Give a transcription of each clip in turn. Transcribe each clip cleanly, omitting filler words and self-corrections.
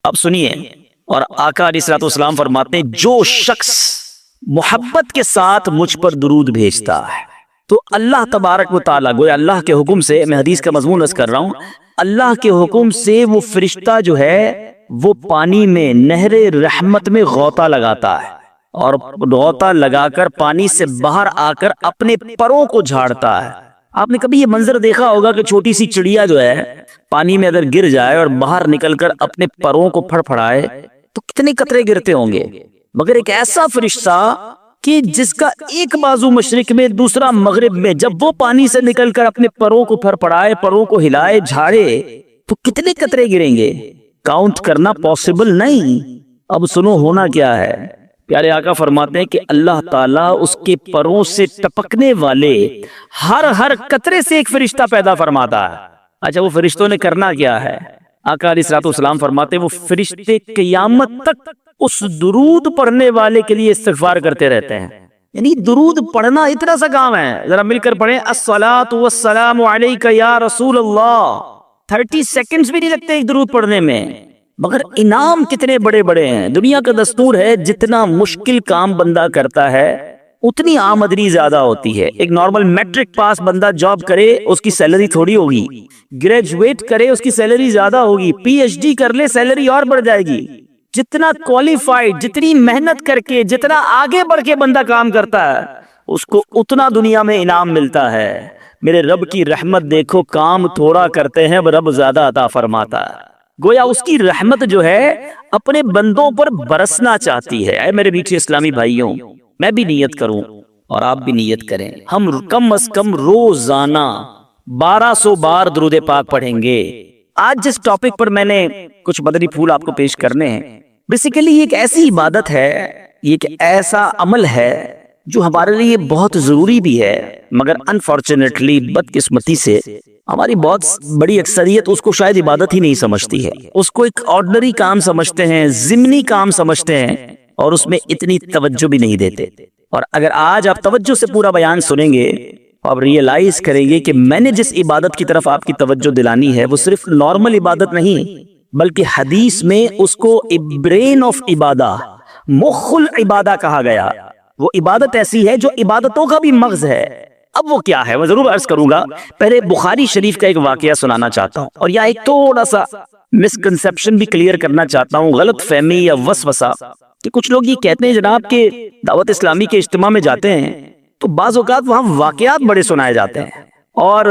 اب سنیے، اور آقا علیہ الصلوۃ والسلام فرماتے ہیں جو شخص محبت کے ساتھ مجھ پر درود بھیجتا ہے تو اللہ تبارک و تعالیٰ، گویا اللہ کے حکم سے، میں حدیث کا مضمون عرض کر رہا ہوں، اللہ کے حکم سے وہ فرشتہ جو ہے وہ پانی میں نہر رحمت میں غوطہ لگاتا ہے، اور غوطہ لگا کر پانی سے باہر آ کر اپنے پروں کو جھاڑتا ہے۔ آپ نے کبھی یہ منظر دیکھا ہوگا کہ چھوٹی سی چڑیا جو ہے پانی میں اگر گر جائے اور باہر نکل کر اپنے پروں کو پھڑ پھڑائے تو کتنے قطرے گرتے ہوں گے، مگر ایک ایسا فرشتہ کہ جس کا ایک بازو مشرق میں دوسرا مغرب میں، جب وہ پانی سے نکل کر اپنے پروں کو پھڑ پھڑائے، پروں کو ہلائے، جھاڑے تو کتنے قطرے گریں گے، کاؤنٹ کرنا پاسبل نہیں۔ اب سنو ہونا کیا ہے، پیارے آقا فرماتے ہیں کہ اللہ تعالیٰ اس کے پروں سے ٹپکنے والے ہر قطرے سے ایک فرشتہ پیدا فرماتا ہے۔ اچھا، وہ فرشتوں نے کرنا کیا ہے؟ آقا علیہ الصلوۃ والسلام فرماتے ہیں وہ فرشتے قیامت تک اس درود پڑھنے والے کے لیے استغفار کرتے رہتے ہیں۔ یعنی درود پڑھنا اتنا سا کام ہے، ذرا مل کر پڑھیں، الصلاۃ والسلام علیک یا رسول اللہ۔ 30 سیکنڈز بھی نہیں لگتے ایک درود پڑھنے میں، مگر انعام کتنے بڑے بڑے ہیں۔ دنیا کا دستور ہے جتنا مشکل کام بندہ کرتا ہے اتنی آمدنی زیادہ ہوتی ہے۔ ایک نارمل میٹرک پاس بندہ جاب کرے اس کی سیلری تھوڑی ہوگی، گریجویٹ کرے اس کی سیلری زیادہ ہوگی، پی ایچ ڈی کر لے سیلری اور بڑھ جائے گی۔ جتنا کوالیفائڈ، جتنی محنت کر کے، جتنا آگے بڑھ کے بندہ کام کرتا ہے اس کو اتنا دنیا میں انعام ملتا ہے۔ میرے رب کی رحمت دیکھو، کام تھوڑا کرتے ہیں رب زیادہ عطا فرماتا ہے۔ گویا اس کی رحمت جو ہے اپنے بندوں پر برسنا چاہتی ہے۔ اے میرے میٹھے اسلامی بھائیوں، میں بھی نیت کروں اور آپ بھی نیت کریں، ہم کم از کم روزانہ 1200 بار درود پاک پڑھیں گے۔ آج جس ٹاپک پر میں نے کچھ مدنی پھول آپ کو پیش کرنے ہیں، بیسیکلی یہ ایک ایسی عبادت ہے، یہ ایک ایسا عمل ہے جو ہمارے لیے بہت ضروری بھی ہے، مگر انفارچونیٹلی، بدقسمتی سے ہماری بہت بڑی اکثریت اس کو شاید عبادت ہی نہیں سمجھتی ہے، اس کو ایک آرڈنری کام سمجھتے ہیں، ضمنی کام سمجھتے ہیں، اور اس میں اتنی توجہ بھی نہیں دیتے۔ اور اگر آج آپ توجہ سے پورا بیان سنیں گے آپ ریئلائز کریں گے کہ میں نے جس عبادت کی طرف آپ کی توجہ دلانی ہے وہ صرف نارمل عبادت نہیں، بلکہ حدیث میں اس کو برین آف عبادہ، مخ العبادہ کہا گیا۔ وہ عبادت ایسی ہے جو عبادتوں کا بھی مغز ہے۔ اب وہ کیا ہے میں ضرور عرض کروں گا، پہلے بخاری شریف کا ایک واقعہ سنانا چاہتا ہوں، اور یا ایک تھوڑا سا مسکنسپشن بھی کلیئر کرنا چاہتا ہوں، غلط فہمی یا وسوسہ، کہ کچھ لوگ یہ کہتے ہیں جناب کہ دعوت اسلامی کے اجتماع میں جاتے ہیں تو بعض اوقات وہاں واقعات بڑے سنائے جاتے ہیں اور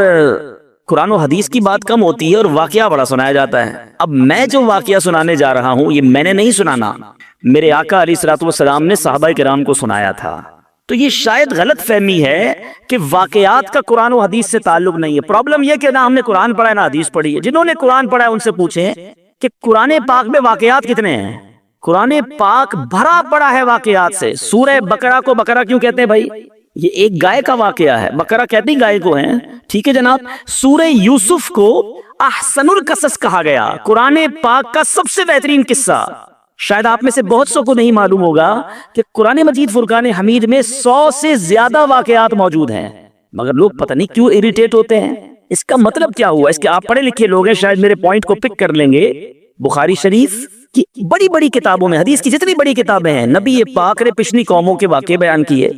قرآن و حدیث کی بات کم ہوتی ہے اور واقعہ بڑا سنایا جاتا ہے۔ اب میں جو واقعہ سنانے جا رہا ہوں یہ میں نے نہیں سنانا، میرے آقا علیہ الصلوۃ والسلام نے صحابہ کرام کو سنایا تھا۔ تو یہ شاید غلط فہمی ہے کہ واقعات کا قرآن و حدیث سے تعلق نہیں ہے۔ پرابلم یہ کہ نہ ہم نے قرآن پڑھا ہے نہ حدیث پڑھی ہے۔ جنہوں نے قرآن پڑھا ہے ان سے پوچھیں کہ قرآن پاک میں واقعات کتنے ہیں؟ قرآن پاک بھرا پڑا ہے واقعات سے۔ سورہ بقرہ کو بقرہ کیوں کہتے ہیں بھائی؟ یہ ایک گائے کا واقعہ ہے، بقرہ کہتے ہیں گائے کو ہیں، ٹھیک ہے جناب۔ سورہ یوسف کو احسن القصص کہا گیا، قرآن پاک کا سب سے بہترین قصہ۔ شاید آپ میں سے بہت سو کو نہیں معلوم ہوگا کہ قرآن مجید فرقان حمید میں 100 سے زیادہ واقعات موجود ہیں، مگر لوگ پتہ نہیں کیوں اریٹیٹ ہوتے ہیں۔ اس کا مطلب کیا ہوا؟ اس کے آپ پڑھے لکھے لوگ ہیں، شاید میرے پوائنٹ کو پک کر لیں گے۔ بخاری شریف کی بڑی بڑی کتابوں میں، حدیث کی جتنی بڑی کتابیں ہیں، نبی پاک نے پچھلی قوموں کے واقعے بیان کیے۔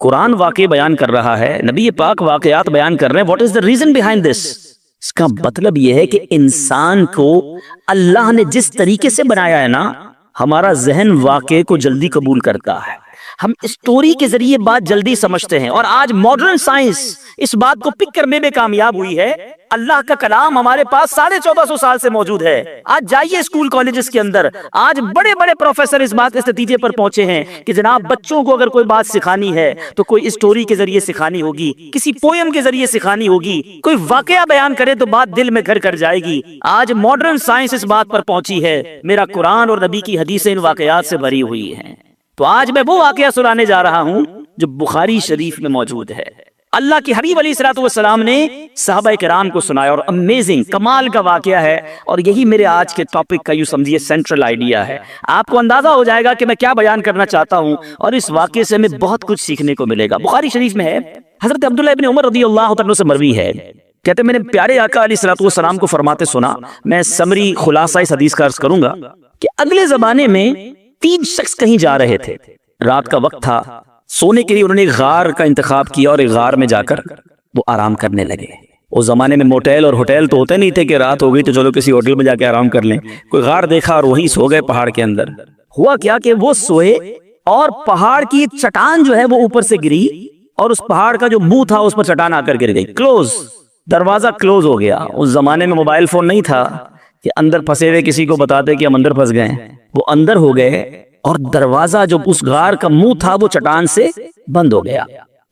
قرآن واقعے بیان کر رہا ہے، نبی پاک واقعات بیان کر رہے ہیں۔ What is the reason behind this? اس کا مطلب یہ ہے کہ انسان کو اللہ نے جس طریقے سے بنایا ہے نا، ہمارا ذہن واقعے کو جلدی قبول کرتا ہے، ہم اسٹوری کے ذریعے بات جلدی سمجھتے ہیں۔ اور آج ماڈرن سائنس اس بات کو پک کرنے میں کامیاب ہوئی ہے۔ اللہ کا کلام ہمارے پاس 1450 سال سے موجود ہے۔ آج جائیے اسکول کالجز کے اندر، آج بڑے بڑے پروفیسر اس بات کے نتیجے پر پہنچے ہیں کہ جناب بچوں کو اگر کوئی بات سکھانی ہے تو کوئی اسٹوری کے ذریعے سکھانی ہوگی، کسی پوئم کے ذریعے سکھانی ہوگی، کوئی واقعہ بیان کرے تو بات دل میں گھر کر جائے گی۔ آج ماڈرن سائنس اس بات پر پہنچی ہے، میرا قرآن اور نبی کی حدیثیں ان واقعات سے بھری ہوئی ہیں۔ تو آج میں وہ واقعہ سنانے جا رہا ہوں جو بخاری شریف میں موجود ہے۔ اللہ کی حبیب علیہ الصلوۃ والسلام نے صحابہ کرام کو سنایا، اور امیزنگ کمال کا واقعہ ہے، اور یہی میرے آج کے ٹاپک کا یوں سمجھیے سینٹرل آئیڈیا ہے۔ آپ کو اندازہ ہو جائے گا کہ میں کیا بیان کرنا چاہتا ہوں، اور اس واقعے سے ہمیں بہت کچھ سیکھنے کو ملے گا۔ بخاری شریف میں ہے، حضرت عبداللہ ابن عمر رضی اللہ عنہ سے مروی ہے کہتے میں نے پیارے آقا علیہ الصلوۃ والسلام کو فرماتے سنا، میں سمری خلاصہ اس حدیث کا عرض کروں گا کہ اگلے زمانے میں 3 شخص کہیں جا رہے تھے، رات کا وقت تھا، سونے کے لیے انہوں نے ایک غار کا انتخاب کیا اور ایک غار میں جا کر وہ آرام کرنے لگے۔ اس زمانے میں موٹیل اور ہوٹل تو ہوتے نہیں تھے کہ رات ہو گئی تو چلو کسی ہوٹل میں جا کے آرام کر لیں، کوئی غار دیکھا اور وہیں سو گئے پہاڑ کے اندر۔ ہوا کیا کہ وہ سوئے اور پہاڑ کی ایک چٹان جو ہے وہ اوپر سے گری اور اس پہاڑ کا جو منہ تھا اس پر چٹان آ کر گر گئی، کلوز، دروازہ کلوز ہو گیا۔ اس زمانے میں موبائل فون نہیں تھا کہ اندر پھنسے ہوئے کسی کو بتاتے کہ ہم اندر پھنس گئے، وہ اندر ہو گئے اور دروازہ جو اس غار کا منہ تھا وہ چٹان سے بند ہو گیا۔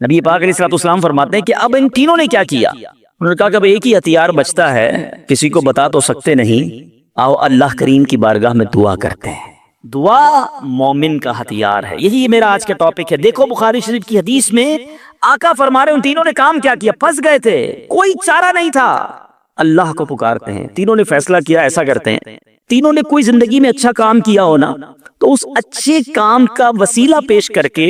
نبی پاک علیہ الصلوۃ والسلام فرماتے ہیں کہ اب ان تینوں نے کیا کیا؟ انہوں نے کہا کہ اب ایک ہی ہتھیار بچتا ہے، کسی کو بتا تو سکتے نہیں، آؤ اللہ کریم کی بارگاہ میں دعا کرتے ہیں۔ دعا مومن کا ہتھیار ہے، یہی میرا آج کا ٹاپک ہے۔ دیکھو بخاری شریف کی حدیث میں آقا فرما رہے ان تینوں نے کام کیا کیا؟ پھنس گئے تھے، کوئی چارہ نہیں تھا، اللہ کو پکارتے ہیں، تینوں نے فیصلہ کیا ایسا کرتے ہیں۔ تینوں نے کوئی زندگی میں اچھا کام کیا ہونا تو اس اچھے کام کا وسیلہ پیش کر کے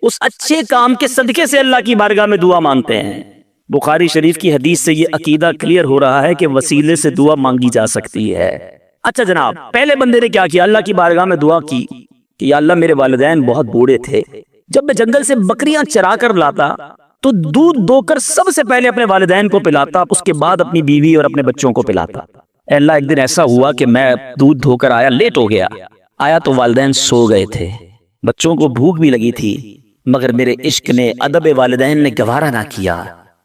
اس اچھے کام کے صدقے سے اللہ کی بارگاہ میں دعا مانگتے ہیں۔ بخاری شریف کی حدیث سے یہ عقیدہ کلیئر ہو رہا ہے کہ وسیلے سے دعا مانگی جا سکتی ہے۔ اچھا جناب، پہلے بندے نے کیا کیا؟ اللہ کی بارگاہ میں دعا کی کہ یا اللہ میرے والدین بہت بوڑھے تھے، جب میں جنگل سے بکریاں چرا کر لاتا تو دودھ دو کر سب سے پہلے اپنے والدین کو پلاتا، اس کے بعد اپنی بیوی اور اپنے بچوں کو پلاتا۔ اے اللہ ایک دن ایسا ہوا کہ میں دودھ دھو کر آیا، لیٹ ہو گیا، آیا تو والدین سو گئے تھے، بچوں کو بھوک بھی لگی تھی، مگر میرے عشق نے، ادب والدین نے گوارا نہ کیا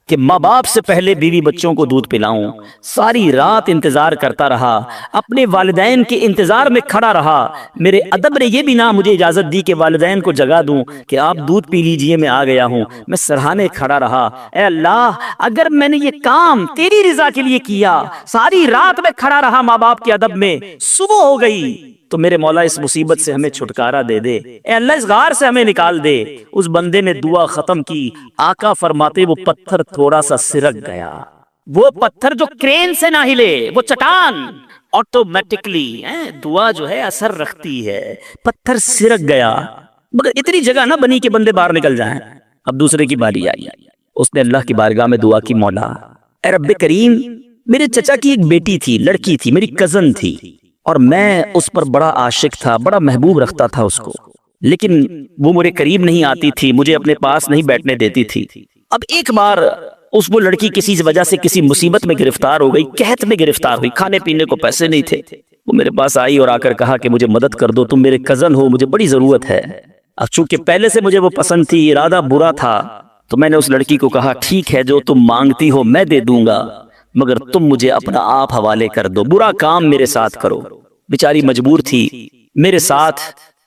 کہ ماں باپ سے پہلے بیوی بچوں کو دودھ پلاؤں۔ ساری رات انتظار کرتا رہا، اپنے والدین کے انتظار میں کھڑا رہا۔ میرے ادب نے یہ بھی نہ مجھے اجازت دی کہ والدین کو جگا دوں کہ آپ دودھ پی لیجئے، میں آ گیا ہوں۔ میں سرہانے کھڑا رہا، اے اللہ اگر میں نے یہ کام تیری رضا کے لیے کیا، ساری رات میں کھڑا رہا ماں باپ کے ادب میں، صبح ہو گئی تو میرے مولا اس مصیبت سے ہمیں چھٹکارا دے دے، اے اللہ اس غار سے ہمیں نکال دے۔ اس بندے نے دعا ختم کی، آقا فرماتے وہ پتھر تھوڑا سا سرک گیا، وہ پتھر جو کرین سے نہ ہلے، وہ چٹان آٹومیٹکلی دعا جو ہے اثر رکھتی ہے، پتھر سرک گیا، مگر اتنی جگہ نہ بنی کہ بندے باہر نکل جائیں۔ اب دوسرے کی باری آئی، اس نے اللہ کی بارگاہ میں دعا کی، مولا اے رب کریم میرے چچا کی ایک بیٹی تھی، لڑکی تھی، میری کزن تھی، اور میں اس پر بڑا عاشق تھا، بڑا محبوب رکھتا تھا اس کو، لیکن وہ میرے قریب نہیں آتی تھی، مجھے اپنے پاس نہیں بیٹھنے دیتی تھی۔ اب ایک بار وہ لڑکی کسی وجہ سے کسی مصیبت میں گرفتار ہو گئی، قحط میں گرفتار ہوئی، کھانے پینے کو پیسے نہیں تھے، وہ میرے پاس آئی اور آ کر کہا کہ مجھے مدد کر دو، تم میرے کزن ہو، مجھے بڑی ضرورت ہے۔ اب چونکہ پہلے سے مجھے وہ پسند تھی، ارادہ برا تھا، تو میں نے اس لڑکی کو کہا ٹھیک ہے جو تم مانگتی ہو میں دے دوں گا، مگر تم مجھے اپنا آپ حوالے کر دو، برا کام میرے ساتھ کرو۔ بیچاری مجبور تھی، میرے ساتھ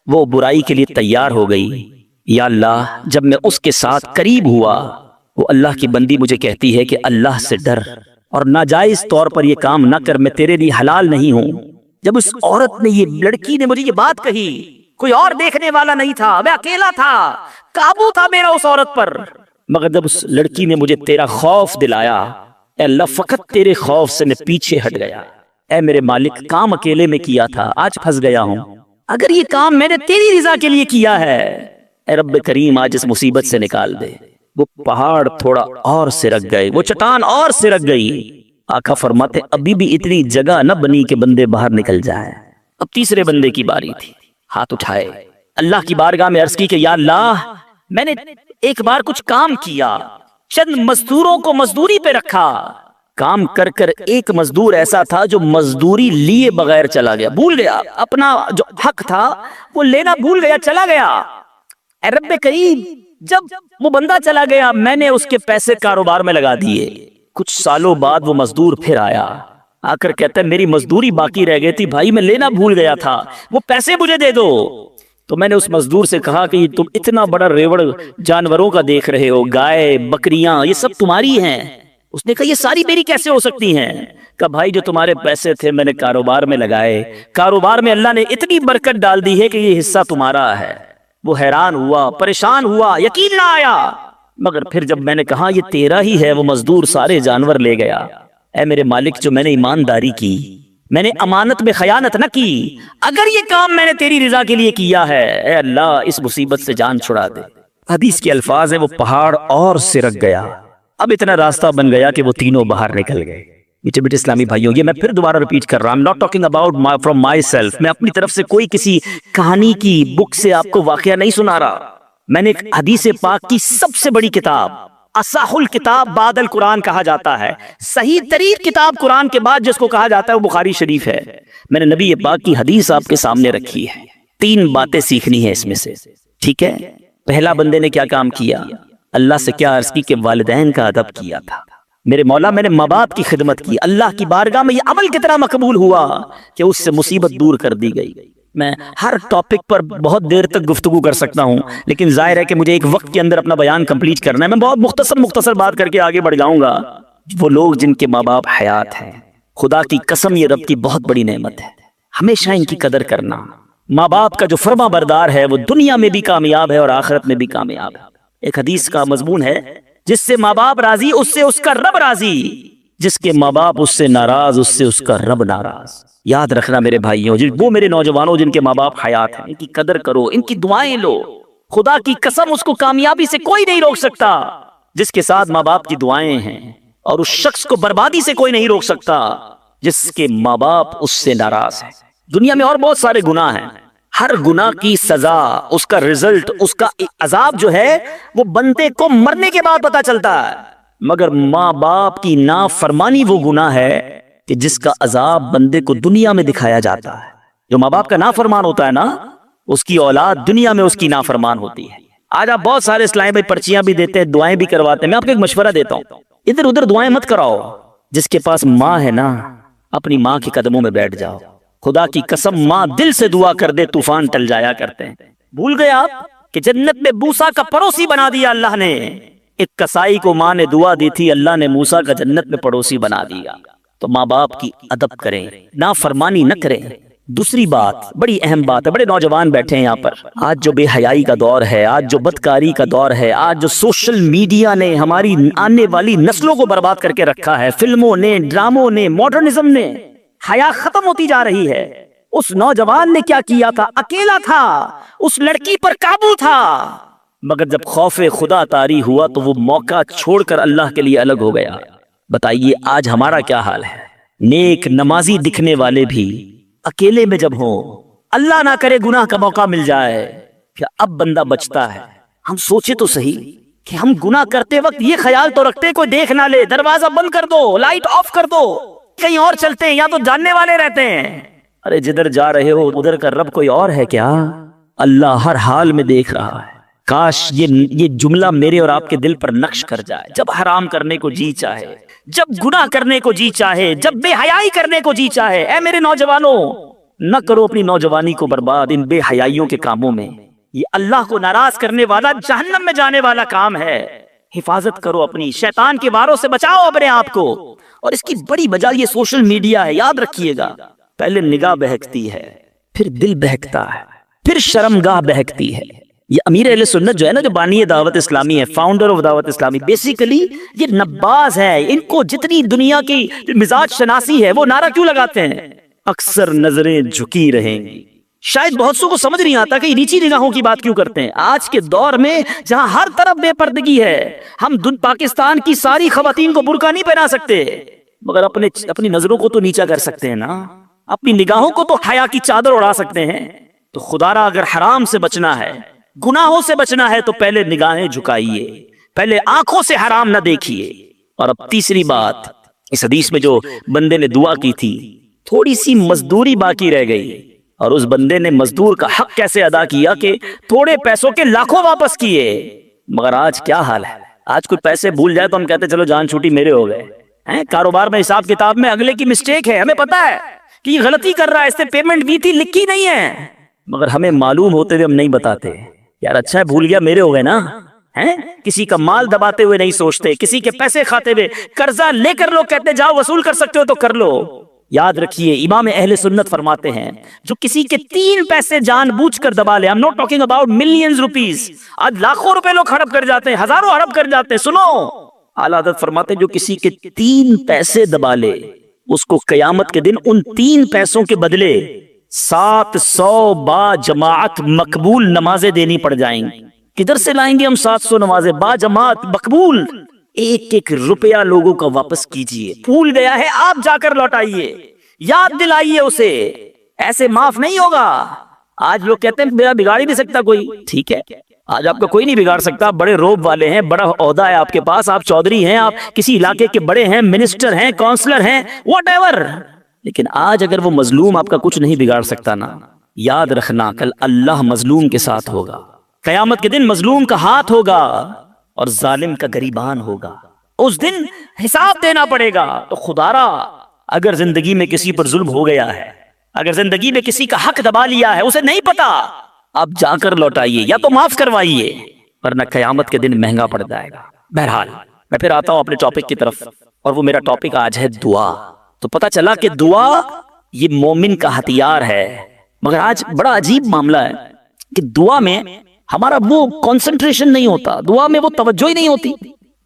وہ برائی کے لیے تیار ہو گئی۔ یا اللہ جب میں اس کے ساتھ قریب ہوا، وہ اللہ کی بندی مجھے کہتی ہے کہ اللہ سے ڈر اور ناجائز طور پر یہ کام نہ کر، میں تیرے لیے حلال نہیں ہوں۔ جب اس عورت نے، یہ لڑکی نے مجھے یہ بات کہی، کوئی اور دیکھنے والا نہیں تھا، میں اکیلا تھا، قابو تھا میرا اس عورت پر، مگر جب اس لڑکی نے مجھے تیرا خوف دلایا، اے اللہ فقط تیرے خوف سے میں پیچھے ہٹ گیا۔ اے میرے مالک کام اکیلے میں کیا تھا، آج پھنس گیا ہوں، اگر یہ کام میں نے تیری رضا کے لیے کیا ہے، اے رب کریم آج اس مصیبت سے نکال دے۔ وہ پہاڑ تھوڑا اور سرک گئے، وہ چٹان اور سرک گئی۔ آقا فرماتے ابھی بھی اتنی جگہ نہ بنی کہ بندے باہر نکل جائیں۔ اب تیسرے بندے کی باری تھی، ہاتھ اٹھائے، اللہ کی بارگاہ میں عرض کی کہ یا اللہ میں نے ایک بار کچھ کام کیا، چند مزدوروں کو مزدوری پہ رکھا، کام کر کر ایک مزدور ایسا تھا جو مزدوری لیے بغیر چلا گیا، بھول گیا اپنا جو حق تھا وہ لینا، بھول گیا، چلا گیا۔ اے رب کریم جب وہ بندہ چلا گیا، میں نے اس کے پیسے کاروبار میں لگا دیے، کچھ سالوں بعد وہ مزدور پھر آیا، آ کر کہتا ہے میری مزدوری باقی رہ گئی تھی بھائی، میں لینا بھول گیا تھا، وہ پیسے مجھے دے دو۔ تو میں نے اس مزدور سے کہا کہ تم اتنا بڑا ریوڑ جانوروں کا دیکھ رہے ہو، گائے بکریاں یہ سب تمہاری ہیں؟ اس نے کہا یہ ساری میری کیسے ہو سکتی ہیں؟ کہا بھائی جو تمہارے پیسے تھے میں نے کاروبار میں لگائے، کاروبار میں اللہ نے اتنی برکت ڈال دی ہے کہ یہ حصہ تمہارا ہے۔ وہ حیران ہوا، پریشان ہوا، یقین نہ آیا، مگر پھر جب میں نے کہا یہ تیرا ہی ہے، وہ مزدور سارے جانور لے گیا۔ اے میرے مالک جو میں نے ایمانداری کی، میں نے امانت میں خیانت نہ کی، اگر یہ کام میں نے تیری رضا کے لیے کیا ہے، اے اللہ اس مصیبت سے جان چھڑا دے۔ حدیث کے الفاظ ہیں وہ پہاڑ اور سرک گیا، اب اتنا راستہ بن گیا کہ وہ تینوں باہر نکل گئے۔ میٹھے میٹھے اسلامی بھائیوں، یہ میں پھر دوبارہ ریپیٹ کر رہا ہوں، I'm not talking about from myself، میں اپنی طرف سے کوئی کسی کہانی کی بک سے آپ کو واقعہ نہیں سنا رہا۔ میں نے ایک حدیث پاک کی سب سے بڑی کتاب، اصح الکتاب بعد القرآن کہا جاتا ہے، صحیح ترین کتاب قرآن کے بعد جس کو کہا جاتا ہے وہ بخاری شریف ہے۔ میں نے نبی پاک کی حدیث آپ کے سامنے رکھی ہے، 3 باتیں سیکھنی ہے اس میں سے، ٹھیک ہے؟ پہلا بندے نے کیا کام کیا؟ اللہ سے کیا عرض کی کہ والدین کا ادب کیا تھا۔ میرے مولا میں نے ماں باپ کی خدمت کی، اللہ کی بارگاہ میں یہ عمل کتنا مقبول ہوا کہ اس سے مصیبت دور کر دی گئی۔ میں ہر ٹاپک پر بہت دیر تک گفتگو کر سکتا ہوں، لیکن ظاہر ہے کہ مجھے ایک وقت کے اندر اپنا بیان کمپلیٹ کرنا ہے۔ میں بہت مختصر بات کر کے آگے بڑھ جاؤں گا۔ وہ لوگ جن کے ماں باپ حیات ہیں، خدا کی قسم یہ رب کی بہت بڑی نعمت ہے، ہمیشہ ان کی قدر کرنا۔ ماں باپ کا جو فرما بردار ہے وہ دنیا میں بھی کامیاب ہے اور آخرت میں بھی کامیاب ہے۔ ایک حدیث کا مضمون ہے، جس سے ماں باپ راضی اس سے اس کا رب راضی، جس کے ماں باپ اس سے ناراض اس سے اس کا رب ناراض۔ یاد رکھنا میرے بھائیوں، وہ میرے نوجوانوں جن کے ماں باپ حیات ہیں، ان کی قدر کرو، ان کی دعائیں لو۔ خدا کی قسم اس کو کامیابی سے کوئی نہیں روک سکتا جس کے ساتھ ماں باپ کی دعائیں ہیں، اور اس شخص کو بربادی سے کوئی نہیں روک سکتا جس کے ماں باپ اس سے ناراض ہیں۔ دنیا میں اور بہت سارے گناہ ہیں، ہر گناہ کی سزا، اس کا رزلٹ، اس کا عذاب جو ہے وہ بندے کو مرنے کے بعد پتا چلتا ہے، مگر ماں باپ کی نافرمانی وہ گناہ ہے کہ جس کا عذاب بندے کو دنیا میں دکھایا جاتا ہے۔ جو ماں باپ کا نافرمان ہوتا ہے نا، اس کی اولاد دنیا میں اس کی نافرمان ہوتی ہے۔ آج آپ بہت سارے اسلام بھائی پرچیاں بھی دیتے ہیں، دعائیں بھی کرواتے ہیں۔ میں آپ کو ایک مشورہ دیتا ہوں، ادھر ادھر دعائیں مت کراؤ۔ جس کے پاس ماں ہے نا، اپنی ماں کے قدموں میں بیٹھ جاؤ۔ خدا کی قسم ماں دل سے دعا کر دے طوفان ٹل جایا کرتے ہیں۔ بھول گئے آپ کہ جنت میں موسیٰ کا پڑوسی بنا دیا اللہ نے؟ ایک کسائی کو ماں نے دعا دی تھی، اللہ نے موسیٰ کا جنت میں پڑوسی بنا دیا۔ تو ماں باپ کی ادب کریں، نافرمانی نہ کریں۔ دوسری بات، بڑی اہم بات ہے، بڑے نوجوان بیٹھے ہیں یہاں پر، آج جو بے حیائی کا دور ہے، آج جو بدکاری کا دور ہے، آج جو سوشل میڈیا نے ہماری آنے والی نسلوں کو برباد کر کے رکھا ہے، فلموں نے، ڈراموں نے، ماڈرنزم نے، حیا ختم ہوتی جا رہی ہے۔ اس نوجوان نے کیا کیا تھا؟ اکیلا تھا، اس لڑکی پر قابو تھا، مگر جب خوف خدا طاری ہوا تو وہ موقع چھوڑ کر اللہ کے لیے الگ ہو گیا۔ بتائیے آج ہمارا کیا حال ہے؟ نیک نمازی دکھنے والے بھی اکیلے میں جب ہوں، اللہ نہ کرے گناہ کا موقع مل جائے، کیا اب بندہ بچتا ہے؟ ہم سوچے تو صحیح کہ ہم گناہ کرتے وقت یہ خیال تو رکھتے کوئی دیکھ نہ لے، دروازہ بند کر دو، لائٹ آف کر دو، کہیں اور چلتے ہیں، یا تو جاننے والے رہتے ہیں۔ ارے جدھر جا رہے ہو ادھر کا رب کوئی اور ہے کیا؟ اللہ ہر حال میں دیکھ رہا ہے۔ کاش یہ جملہ میرے اور آپ کے دل پر نقش کر جائے۔ جب حرام کرنے کو جی چاہے، جب گناہ کرنے کو جی چاہے، جب بے حیائی کرنے کو جی چاہے، اے میرے نوجوانوں، نہ کرو اپنی نوجوانی کو برباد ان بے حیائیوں کے کاموں میں۔ یہ اللہ کو ناراض کرنے والا، جہنم میں جانے والا کام ہے۔ حفاظت کرو اپنی، شیطان کے واروں سے بچاؤ اپنے آپ کو۔ اور اس کی بڑی وجہ یہ سوشل میڈیا ہے، یاد رکھیے گا۔ پہلے نگاہ بہکتی ہے، پھر دل بہکتا ہے، پھر شرمگاہ بہکتی ہے۔ یہ امیر اہل سنت جو ہے نا، جو بانی دعوت اسلامی ہے، فاؤنڈر آف دعوت اسلامی، بیسیکلی یہ نباز ہے۔ ان کو جتنی دنیا کی مزاج شناسی ہے وہ نعرہ کیوں لگاتے ہیں؟ اکثر نظریں جھکی رہیں گی۔ شاید بہت سو کو سمجھ نہیں آتا کہ یہ نیچی نگاہوں کی بات کیوں کرتے ہیں۔ آج کے دور میں جہاں ہر طرف بے پردگی ہے، ہم پاکستان کی ساری خواتین کو برقع نہیں پہنا سکتے، مگر اپنی نظروں کو تو نیچا کر سکتے ہیں نا، اپنی نگاہوں کو تو حیا کی چادر اڑا سکتے ہیں۔ تو خدا را اگر حرام سے بچنا ہے، گناہوں سے بچنا ہے، تو پہلے نگاہیں جھکائیے، پہلے آنکھوں سے حرام نہ دیکھیے۔ اور اب تیسری بات، اس حدیث میں جو بندے نے دعا کی تھی، تھوڑی سی مزدوری باقی رہ گئی، اور اس بندے نے مزدور کا حق کیسے ادا کیا کہ تھوڑے پیسوں کے لاکھوں واپس کیے۔ مگر آج کیا حال ہے؟ آج کوئی پیسے بھول جائے تو ہم کہتے چلو جان چھوٹی میرے ہو گئے۔ کاروبار میں، حساب کتاب میں اگلے کی مسٹیک ہے، ہمیں پتا ہے کہ یہ غلطی کر رہا ہے، اس نے پیمنٹ بھی تھی، لکھی نہیں ہے، مگر ہمیں معلوم ہوتے ہوئے ہم نہیں بتاتے۔ یار اچھا ہے بھول گیا، میرے ہو گئے نا۔ کسی کا مال دباتے ہوئے نہیں سوچتے، کسی کے پیسے کھاتے ہوئے، قرضہ لے کر لوگ کہتے جاؤ وصول کر سکتے ہو تو کر لو۔ یاد رکھیے امام اہل سنت فرماتے ہیں، جو کسی کے 3 پیسے جان بوجھ کر دبا لے، I'm not talking about millions rupees، آج لاکھوں روپے لوگ ہڑپ کر جاتے ہیں، ہزاروں ہڑپ کر جاتے ہیں۔ سنو، اعلیٰ حضرت فرماتے ہیں جو کسی کے 3 پیسے دبا لے، اس کو قیامت کے دن ان 3 پیسوں کے بدلے 700 با جماعت مقبول نمازیں دینی پڑ جائیں گی۔ کدھر سے لائیں گے ہم 700 نمازیں با جماعت مقبول؟ ایک ایک روپیہ لوگوں کا واپس کیجئے. بھول گیا ہے آپ جا کر لوٹائیے, یاد دلائیے اسے, ایسے معاف نہیں ہوگا. آج لوگ کہتے ہیں میرا بگاڑ ہی نہیں سکتا کوئی. ٹھیک ہے, آج آپ کا کوئی نہیں بگاڑ سکتا, بڑے روب والے ہیں, بڑا عہدہ ہے آپ کے پاس, آپ چودھری ہیں, آپ کسی علاقے کے بڑے ہیں, منسٹر ہیں, کونسلر ہیں, واٹ ایور. لیکن آج اگر وہ مظلوم آپ کا کچھ نہیں بگاڑ سکتا نا, یاد رکھنا کل اللہ مظلوم کے ساتھ ہوگا. قیامت کے دن مظلوم کا ہاتھ ہوگا اور ظالم کا گریبان ہوگا. اس دن حساب دینا پڑے گا. تو خدا را اگر زندگی میں کسی پر ظلم ہو گیا ہے, اگر زندگی میں کسی کا حق دبا لیا ہے, اسے نہیں پتا, آپ جا کر لوٹائیے یا تو معاف کروائیے, ورنہ قیامت کے دن مہنگا پڑ جائے گا. بہرحال میں پھر آتا ہوں اپنے ٹاپک کی طرف, اور وہ میرا ٹاپک آج ہے دعا. تو پتا چلا کہ دعا یہ مومن کا ہتھیار ہے. مگر آج بڑا عجیب معاملہ ہے کہ دعا میں ہمارا وہ کنسنٹریشن نہیں ہوتا, دعا میں وہ توجہ ہی نہیں ہوتی.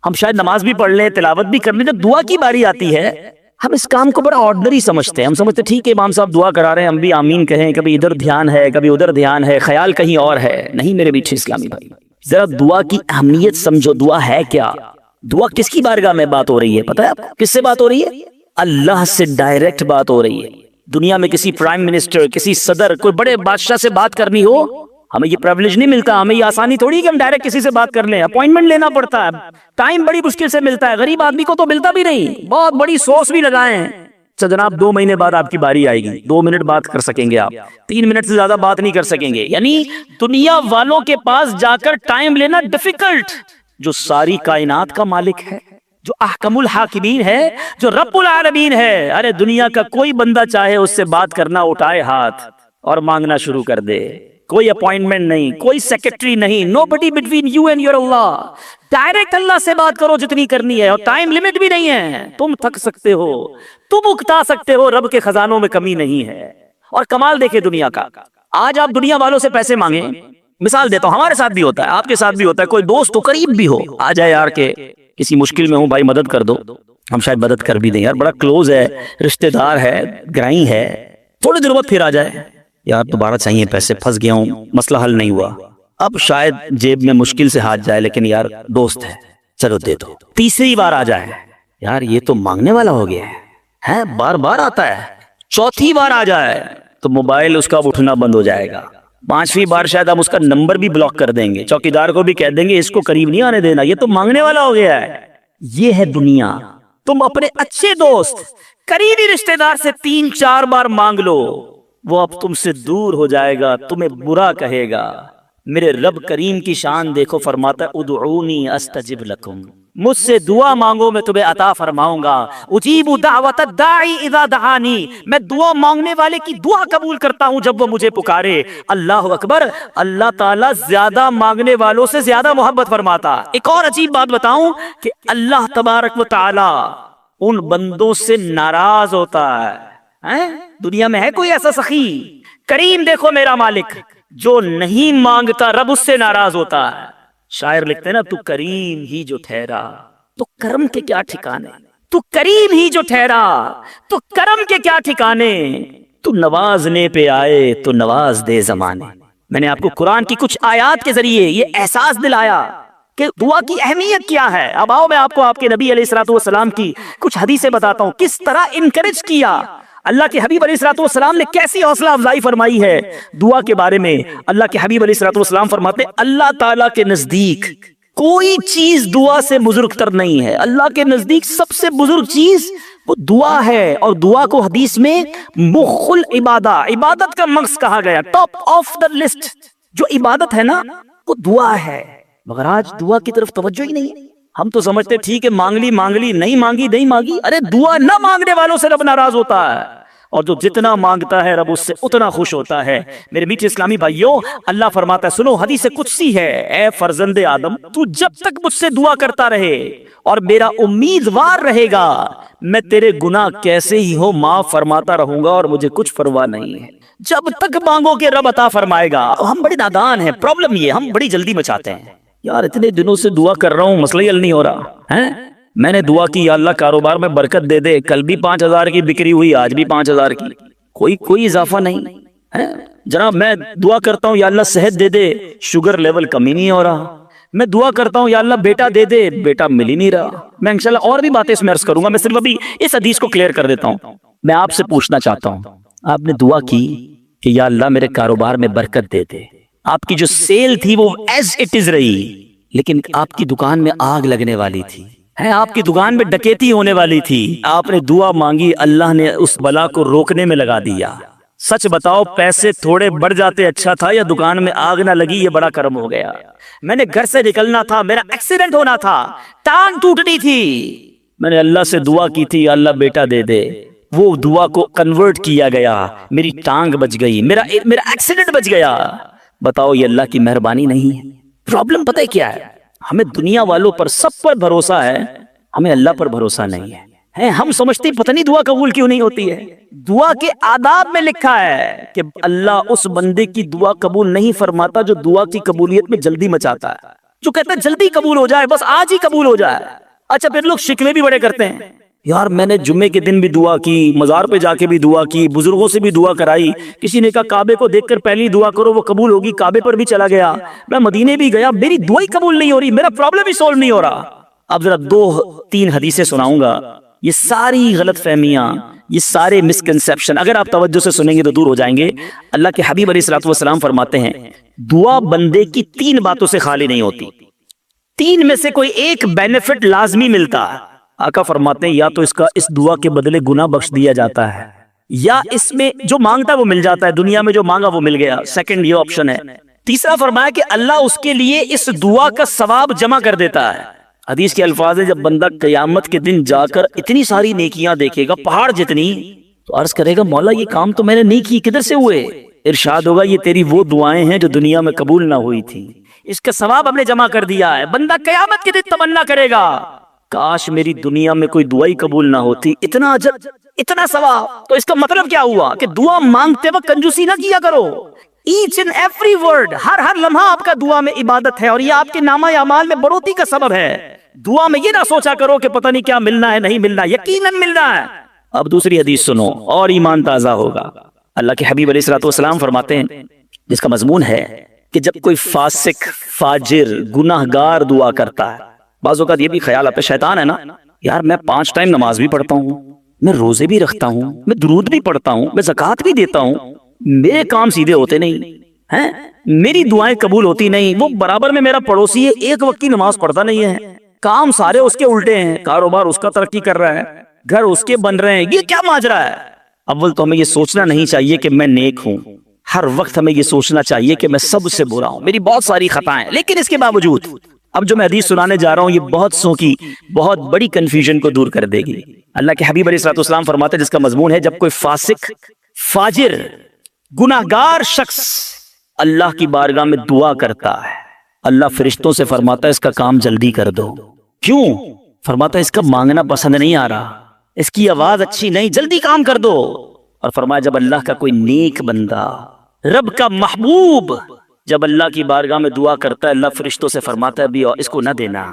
ہم شاید نماز بھی پڑھ لیں, تلاوت بھی کر لیں, جب دعا کی باری آتی ہے ہم اس کام کو بڑا آرڈنری سمجھتے ہیں. ہم سمجھتے ٹھیک ہے امام صاحب دعا کرا رہے ہیں, ہم بھی آمین کہیں, کبھی ادھر دھیان ہے, کبھی ادھر دھیان ہے, خیال کہیں اور ہے. نہیں میرے میٹھے اسلامی بھائی, ذرا دعا کی اہمیت سمجھو. دعا ہے کیا؟ دعا کس کی بارگاہ میں بات ہو رہی ہے پتہ ہے آپ کو؟ کس سے بات ہو رہی ہے؟ اللہ سے ڈائریکٹ بات ہو رہی ہے. دنیا میں کسی پرائم منسٹر, کسی صدر, کوئی بڑے بادشاہ سے بات کرنی ہو, ہمیں یہ پریویلیج نہیں ملتا, ہمیں یہ آسانی تھوڑی کہ ہم ڈائریکٹ کسی سے بات کر لیں. اپوائنٹمنٹ لینا پڑتا ہے, ٹائم بڑی مشکل سے ملتا ہے, غریب آدمی کو تو ملتا بھی نہیں, بہت بڑی سوچ بھی لگائے ہیں. جناب 2 مہینے بعد آپ کی باری آئے گی, 2 منٹ بات کر سکیں گے آپ, 3 منٹ سے زیادہ بات نہیں کر سکیں گے. یعنی دنیا والوں کے پاس جا کر ٹائم لینا ڈیفیکلٹ. جو ساری کائنات کا مالک ہے, جو احکم الحاکمین ہے, جو رب العالمین ہے, ارے دنیا کا کوئی بندہ چاہے اس سے بات کرنا اٹھائے ہاتھ اور مانگنا شروع کر دے. کوئی اپوائنٹمنٹ نہیں, کوئی سیکرٹری نہیں, no buddy between you and your Allah. Direct Allah سے بات کرو جتنی کرنی ہے, اور ٹائم لمٹ بھی نہیں ہے. تم تھک سکتے ہو, تم اکتا سکتے ہو, رب کے خزانوں میں کمی نہیں ہے. اور کمال دیکھے دنیا کا, آج آپ دنیا والوں سے پیسے مانگیں, مثال دیتا ہوں, ہمارے ساتھ بھی ہوتا ہے, آپ کے ساتھ بھی ہوتا ہے, کوئی دوست تو قریب بھی ہو, آ جائے یار کہ کسی مشکل میں ہوں بھائی مدد کر دو, ہم شاید مدد کر بھی دیں, یار بڑا کلوز ہے, رشتہ دار ہے, گرائی ہے, تھوڑے دیر بعد پھر آ جائے, یار دوبارہ چاہیے پیسے, پھنس گیا ہوں, مسئلہ حل نہیں ہوا. اب شاید جیب میں مشکل سے ہاتھ جائے, لیکن یار دوست ہے, چلو دے دو. تیسری بار آ جائے, یار یہ تو مانگنے والا ہو گیا ہے, بار بار آتا ہے. چوتھی بار آ جائے تو موبائل اس کا اٹھنا بند ہو جائے گا. 5ویں بار شاید ہم اس کا نمبر بھی بلاک کر دیں گے, چوکیدار کو بھی کہہ دیں گے اس کو قریب نہیں آنے دینا, یہ تو مانگنے والا ہو گیا ہے. یہ ہے دنیا. تم اپنے اچھے دوست, قریبی رشتہ دار سے 3-4 بار مانگ لو, وہ اب تم سے دور ہو جائے گا, تمہیں برا کہے گا. میرے رب کریم کی شان دیکھو, فرماتا ہے ادعونی استجب لکم, مجھ سے دعا مانگو میں تمہیں عطا فرماؤں گا. اجیب دعوت الداعی اذا دعانی, میں دعا مانگنے والے کی دعا قبول کرتا ہوں جب وہ مجھے پکارے. اللہ اکبر, اللہ تعالیٰ زیادہ مانگنے والوں سے زیادہ محبت فرماتا. ایک اور عجیب بات بتاؤں کہ اللہ تبارک و تعالی ان بندوں سے ناراض ہوتا ہے. دنیا میں ہے کوئی ایسا سخی؟ کریم دیکھو میرا مالک, جو نہیں مانگتا رب اس سے ناراض ہوتا ہے. شاعر لکھتے ہیں نا, تو کریم ہی جو ٹھہرا تو کرم کے کیا ٹھکانے, تو کریم ہی جو ٹھہرا تو کرم کے کیا ٹھکانے, تو نوازنے پہ آئے تو نواز دے زمانے. میں نے آپ کو قرآن کی کچھ آیات کے ذریعے یہ احساس دلایا کہ دعا کی اہمیت کیا ہے. اب آؤ میں آپ کو آپ کے نبی علیہ الصلوۃ والسلام کی کچھ حدیثیں بتاتا ہوں, کس طرح انکریج کیا. اللہ کے حبیب علیہ الصلوۃ والسلام نے کیسی حوصلہ افزائی فرمائی ہے دعا کے بارے میں. اللہ کے حبیب علیہ الصلوۃ والسلام فرماتے ہیں اللہ تعالیٰ کے نزدیک کوئی چیز دعا سے بزرگ تر نہیں ہے. اللہ کے نزدیک سب سے بزرگ چیز وہ دعا ہے, اور دعا کو حدیث میں مخ العبادہ, عبادت کا مغز کہا گیا, ٹاپ آف دا لسٹ. جو عبادت ہے نا وہ دعا ہے, مگر آج دعا کی طرف توجہ ہی نہیں. ہم تو سمجھتے ٹھیک ہے مانگ لی, نہیں مانگی. ارے دعا نہ مانگنے والوں سے رب ناراض ہوتا ہے, اور جو جتنا مانگتا ہے رب اس سے اتنا خوش ہوتا ہے. میرے میٹھے اسلامی بھائیوں, اللہ فرماتا ہے, سنو حدیث قدسی ہے, اے فرزند آدم تو جب تک مجھ سے دعا کرتا رہے اور میرا امیدوار رہے گا, میں تیرے گناہ کیسے ہی ہو معاف فرماتا رہوں گا اور مجھے کچھ پرواہ نہیں ہے. جب تک مانگو کہ رب عطا فرمائے گا. ہم بڑے نادان ہیں, پرابلم یہ ہم بڑی جلدی مچاتے ہیں. یار اتنے دنوں سے دعا کر رہا ہوں, مسئلہ حل نہیں ہو رہا ہے. میں نے دعا کی یا اللہ کاروبار میں برکت دے دے, کل بھی 5,000 کی بکری ہوئی, آج بھی 5,000 کی, کوئی اضافہ نہیں ہے. جناب میں دعا کرتا ہوں یا اللہ صحت دے دے, شوگر لیول کمی نہیں ہو رہا. میں دعا کرتا ہوں یا اللہ بیٹا دے دے، بیٹا مل ہی نہیں رہا۔ میں انشاءاللہ اور بھی باتیں اس میں عرض کروں گا، میں صرف ابھی اس حدیث کو کلیئر کر دیتا ہوں۔ میں آپ سے پوچھنا چاہتا ہوں، آپ نے دعا کی کہ یا اللہ میرے کاروبار میں برکت دے دے، آپ کی جو سیل تھی وہ ایز اٹ از رہی، لیکن آپ کی دکان میں آگ لگنے والی تھی، آپ کی دکان میں ڈکیتی ہونے والی تھی، آپ نے دعا مانگی، اللہ نے اس بلا کو روکنے میں لگا دیا۔ سچ بتاؤ، پیسے تھوڑے بڑھ جاتے اچھا تھا، یا دکان میں آگ نہ لگی یہ بڑا کرم ہو گیا؟ میں نے گھر سے نکلنا تھا، میرا ایکسیڈنٹ ہونا تھا، ٹانگ ٹوٹنی تھی، میں نے اللہ سے دعا کی تھی اللہ بیٹا دے دے، وہ دعا کو کنورٹ کیا گیا، میری ٹانگ بچ گئی، میرا ایکسیڈنٹ بچ گیا۔ بتاؤ یہ اللہ کی مہربانی نہیں ہے؟ پرابلم پتہ ہے کیا ہے؟ ہمیں دنیا والوں پر سب پر بھروسہ ہے، ہمیں اللہ پر بھروسہ نہیں ہے۔ ہم سمجھتے ہیں پتہ نہیں دعا قبول کیوں نہیں ہوتی ہے۔ دعا کے آداب میں لکھا ہے کہ اللہ اس بندے کی دعا قبول نہیں فرماتا جو دعا کی قبولیت میں جلدی مچاتا ہے، جو کہتا ہے جلدی قبول ہو جائے، بس آج ہی قبول ہو جائے۔ اچھا پھر لوگ شکوے بھی بڑے کرتے ہیں، یار میں نے جمعے کے دن بھی دعا کی، مزار پہ جا کے بھی دعا کی، بزرگوں سے بھی دعا کرائی، کسی نے کہا کعبے کو دیکھ کر پہلی دعا کرو وہ قبول ہوگی، کعبے پر بھی چلا گیا، میں مدینے بھی گیا، میری دعا ہی قبول نہیں ہو رہی، میرا پرابلم ہی سولو نہیں ہو رہا۔ اب ذرا 2-3 حدیثیں سناؤں گا، یہ ساری غلط فہمیاں، یہ سارے مسکنسیپشن اگر آپ توجہ سے سنیں گے تو دور ہو جائیں گے۔ اللہ کے حبیب علیہ الصلوۃ والسلام فرماتے ہیں دعا بندے کی 3 باتوں سے خالی نہیں ہوتی، 3 میں سے کوئی ایک بینیفٹ لازمی ملتا ہے۔ آقا فرماتے ہیں یا تو اس دعا کے بدلے گناہ بخش دیا جاتا ہے، یا اس میں جو مانگتا ہے وہ مل جاتا ہے، دنیا میں جو مانگا وہ مل گیا، سیکنڈ یہ آپشن ہے۔ تیسرا فرمایا کہ اللہ اس کے لیے اس دعا کا ثواب جمع کر دیتا ہے۔ حدیث کے الفاظ ہے جب بندہ قیامت کے دن جا کر اتنی ساری نیکیاں دیکھے گا، پہاڑ جتنی، تو عرض کرے گا مولا یہ کام تو میں نے نہیں کی، کدھر سے ہوئے؟ ارشاد ہوگا یہ تیری وہ دعائیں ہیں جو دنیا میں قبول نہ ہوئی تھی، اس کا ثواب ہم نے جمع کر دیا ہے۔ بندہ قیامت کے دن تمنا کرے گا کاش میری دنیا میں کوئی دعائی قبول نہ ہوتی، اتنا اجر اتنا ثواب۔ تو اس کا مطلب کیا ہوا کہ دعا مانگتے وقت کنجوسی نہ کیا کرو، ایچ اینڈ ایوری ورڈ، ہر لمحہ آپ کا دعا میں عبادت ہے، اور یہ آپ کے نامہ اعمال میں بڑھوتری کا سبب ہے۔ دعا میں یہ نہ سوچا کرو کہ پتہ نہیں کیا ملنا ہے نہیں ملنا، یقیناً ملنا ہے۔ اب دوسری حدیث سنو اور ایمان تازہ ہوگا۔ اللہ کے حبیب علیہ الصلوۃ والسلام فرماتے ہیں جس کا مضمون ہے کہ جب کوئی فاسق، فاجر، گناہ گار دعا کرتا ہے، بعض اوقات یہ بھی خیال آتا ہے شیطان ہے نا، یار میں 5 ٹائم نماز بھی پڑھتا ہوں، میں روزے بھی رکھتا ہوں، میں درود بھی پڑھتا ہوں، میں زکوٰۃ بھی دیتا ہوں، میرے کام سیدھے ہوتے نہیں ہیں، میری دعائیں قبول ہوتی نہیں، وہ برابر میں میرا پڑوسی ہے، ایک وقت کی نماز پڑھتا نہیں ہے، کام سارے اس کے الٹے ہیں، کاروبار اس کا ترقی کر رہا ہے، گھر اس کے بن رہے ہیں، یہ کیا ماجرا ہے؟ اول تو ہمیں یہ سوچنا نہیں چاہیے کہ میں نیک ہوں، ہر وقت ہمیں یہ سوچنا چاہیے کہ میں سب سے برا ہوں، میری بہت ساری خطائیں، لیکن اس کے باوجود اب جو میں حدیث سنانے جا رہا ہوں یہ بہت سو کی بہت بڑی کنفیوژن کو دور کر دے گی۔ اللہ کے حبیب علیہ الصلوۃ والسلام فرماتے ہیں جس کا مضمون ہے جب کوئی فاسق، فاجر، گناہگار شخص اللہ کی بارگاہ میں دعا کرتا ہے، اللہ فرشتوں سے فرماتا ہے اس کا کام جلدی کر دو۔ کیوں؟ فرماتا ہے اس کا مانگنا پسند نہیں آ رہا، اس کی آواز اچھی نہیں، جلدی کام کر دو۔ اور فرمایا جب اللہ کا کوئی نیک بندہ، رب کا محبوب جب اللہ کی بارگاہ میں دعا کرتا ہے، اللہ فرشتوں سے فرماتا ہے ابھی اس کو نہ دینا،